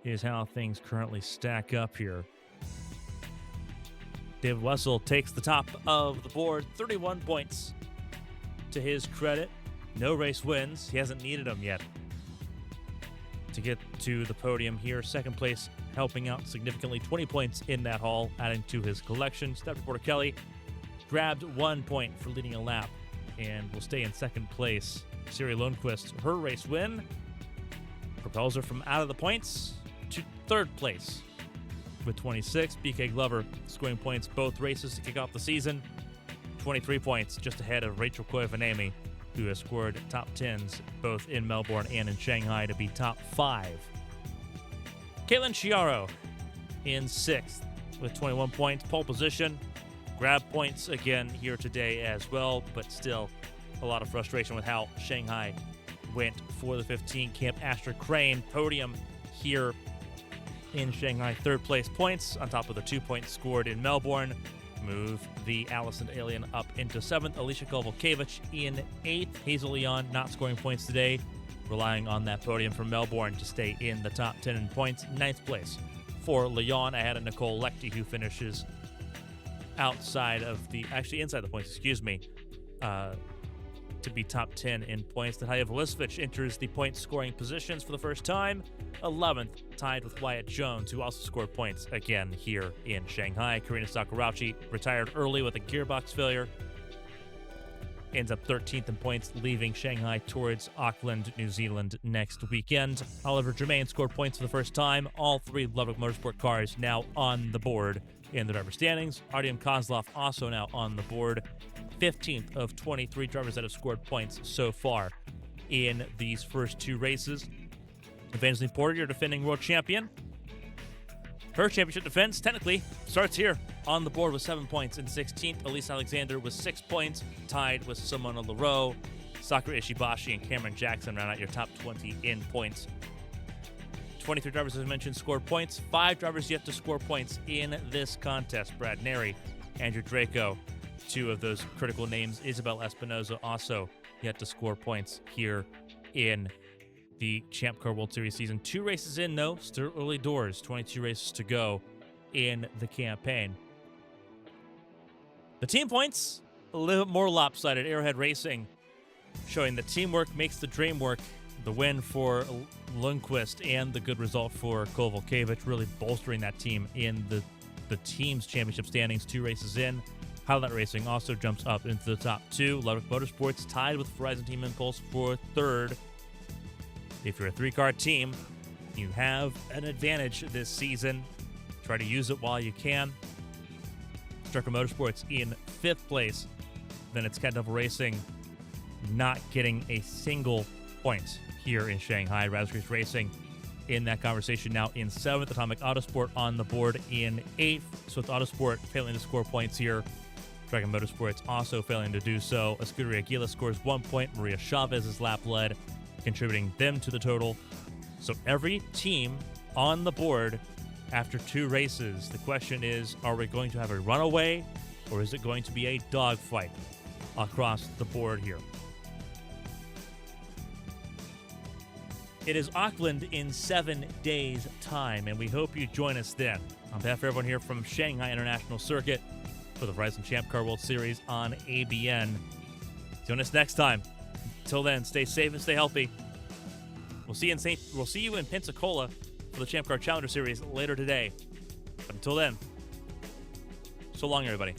is how things currently stack up here. David Wessel takes the top of the board, 31 points. To his credit, no race wins. He hasn't needed them yet to get to the podium here. Second place, helping out significantly, 20 points in that haul, adding to his collection. Steph Porter Kelly grabbed 1 point for leading a lap and will stay in second place. Siri Lundquist, her race win propels her from out of the points to third place with 26. BK Glover scoring points both races to kick off the season. 23 points, just ahead of Rachel Koivanemi, who has scored top 10s both in Melbourne and in Shanghai to be top 5. Caitlin Chiaro in 6th with 21 points, pole position. Grab points again here today as well, but still a lot of frustration with how Shanghai went for the 15. Camp Asher Crane, podium here in Shanghai. Third place points on top of the 2 points scored in Melbourne. Move the Allison Alien up into 7th. Alicia Kovalkiewicz in 8th. Hazel Leon not scoring points today, relying on that podium from Melbourne to stay in the top 10 in points. 9th place for Leon ahead of Nicole Lechty, who finishes inside the points, to be top 10 in points. Natalia Velisevich enters the point scoring positions for the first time. 11th, tied with Wyatt Jones, who also scored points again here in Shanghai. Karina Sakurauchi retired early with a gearbox failure. Ends up 13th in points, leaving Shanghai towards Auckland, New Zealand next weekend. Oliver Germain scored points for the first time. All 3 Ludwig Motorsport cars now on the board in the driver standings. Artyom Kozlov also now on the board. 15th of 23 drivers that have scored points so far in these first 2 races. Evangeline Porter, your defending world champion. Her championship defense technically starts here on the board with 7 points. In 16th, Elise Alexander with 6 points, tied with Simona Leroux. Sakura Ishibashi and Cameron Jackson round out your top 20 in points. 23 drivers, as I mentioned, scored points. 5 drivers yet to score points in this contest. Brad Neri, Andrew Draco, 2 of those critical names. Isabel Espinoza also yet to score points here in the Champ Car World Series season. 2 races in, though. Still early doors. 22 races to go in the campaign. The team points, a little bit more lopsided. Arrowhead Racing showing that teamwork makes the dream work. The win for Lundquist and the good result for Kovalkiewicz, really bolstering that team in the team's championship standings 2 races in. Highlight Racing also jumps up into the top 2. Ludwig Motorsports tied with Verizon Team Impulse for 3rd. If you're a 3-car team, you have an advantage this season. Try to use it while you can. Striker Motorsports in 5th place. Then it's Cat Devil Racing not getting a single point here in Shanghai. Raspberries Racing in that conversation now in 7th. Atomic Autosport on the board in 8th. Swift Autosport failing to score points here. Dragon Motorsports also failing to do so. Escuderia Aguila scores 1 point. Maria Chavez is lap led, contributing them to the total. So every team on the board after 2 races. The question is, are we going to have a runaway, or is it going to be a dogfight across the board here? It is Auckland in 7 days' time, and we hope you join us then. On behalf of everyone here from Shanghai International Circuit for the Verizon Champ Car World Series on ABN. Join us next time. Until then, stay safe and stay healthy. We'll see you in Pensacola for the Champ Car Challenger Series later today. But until then, so long, everybody.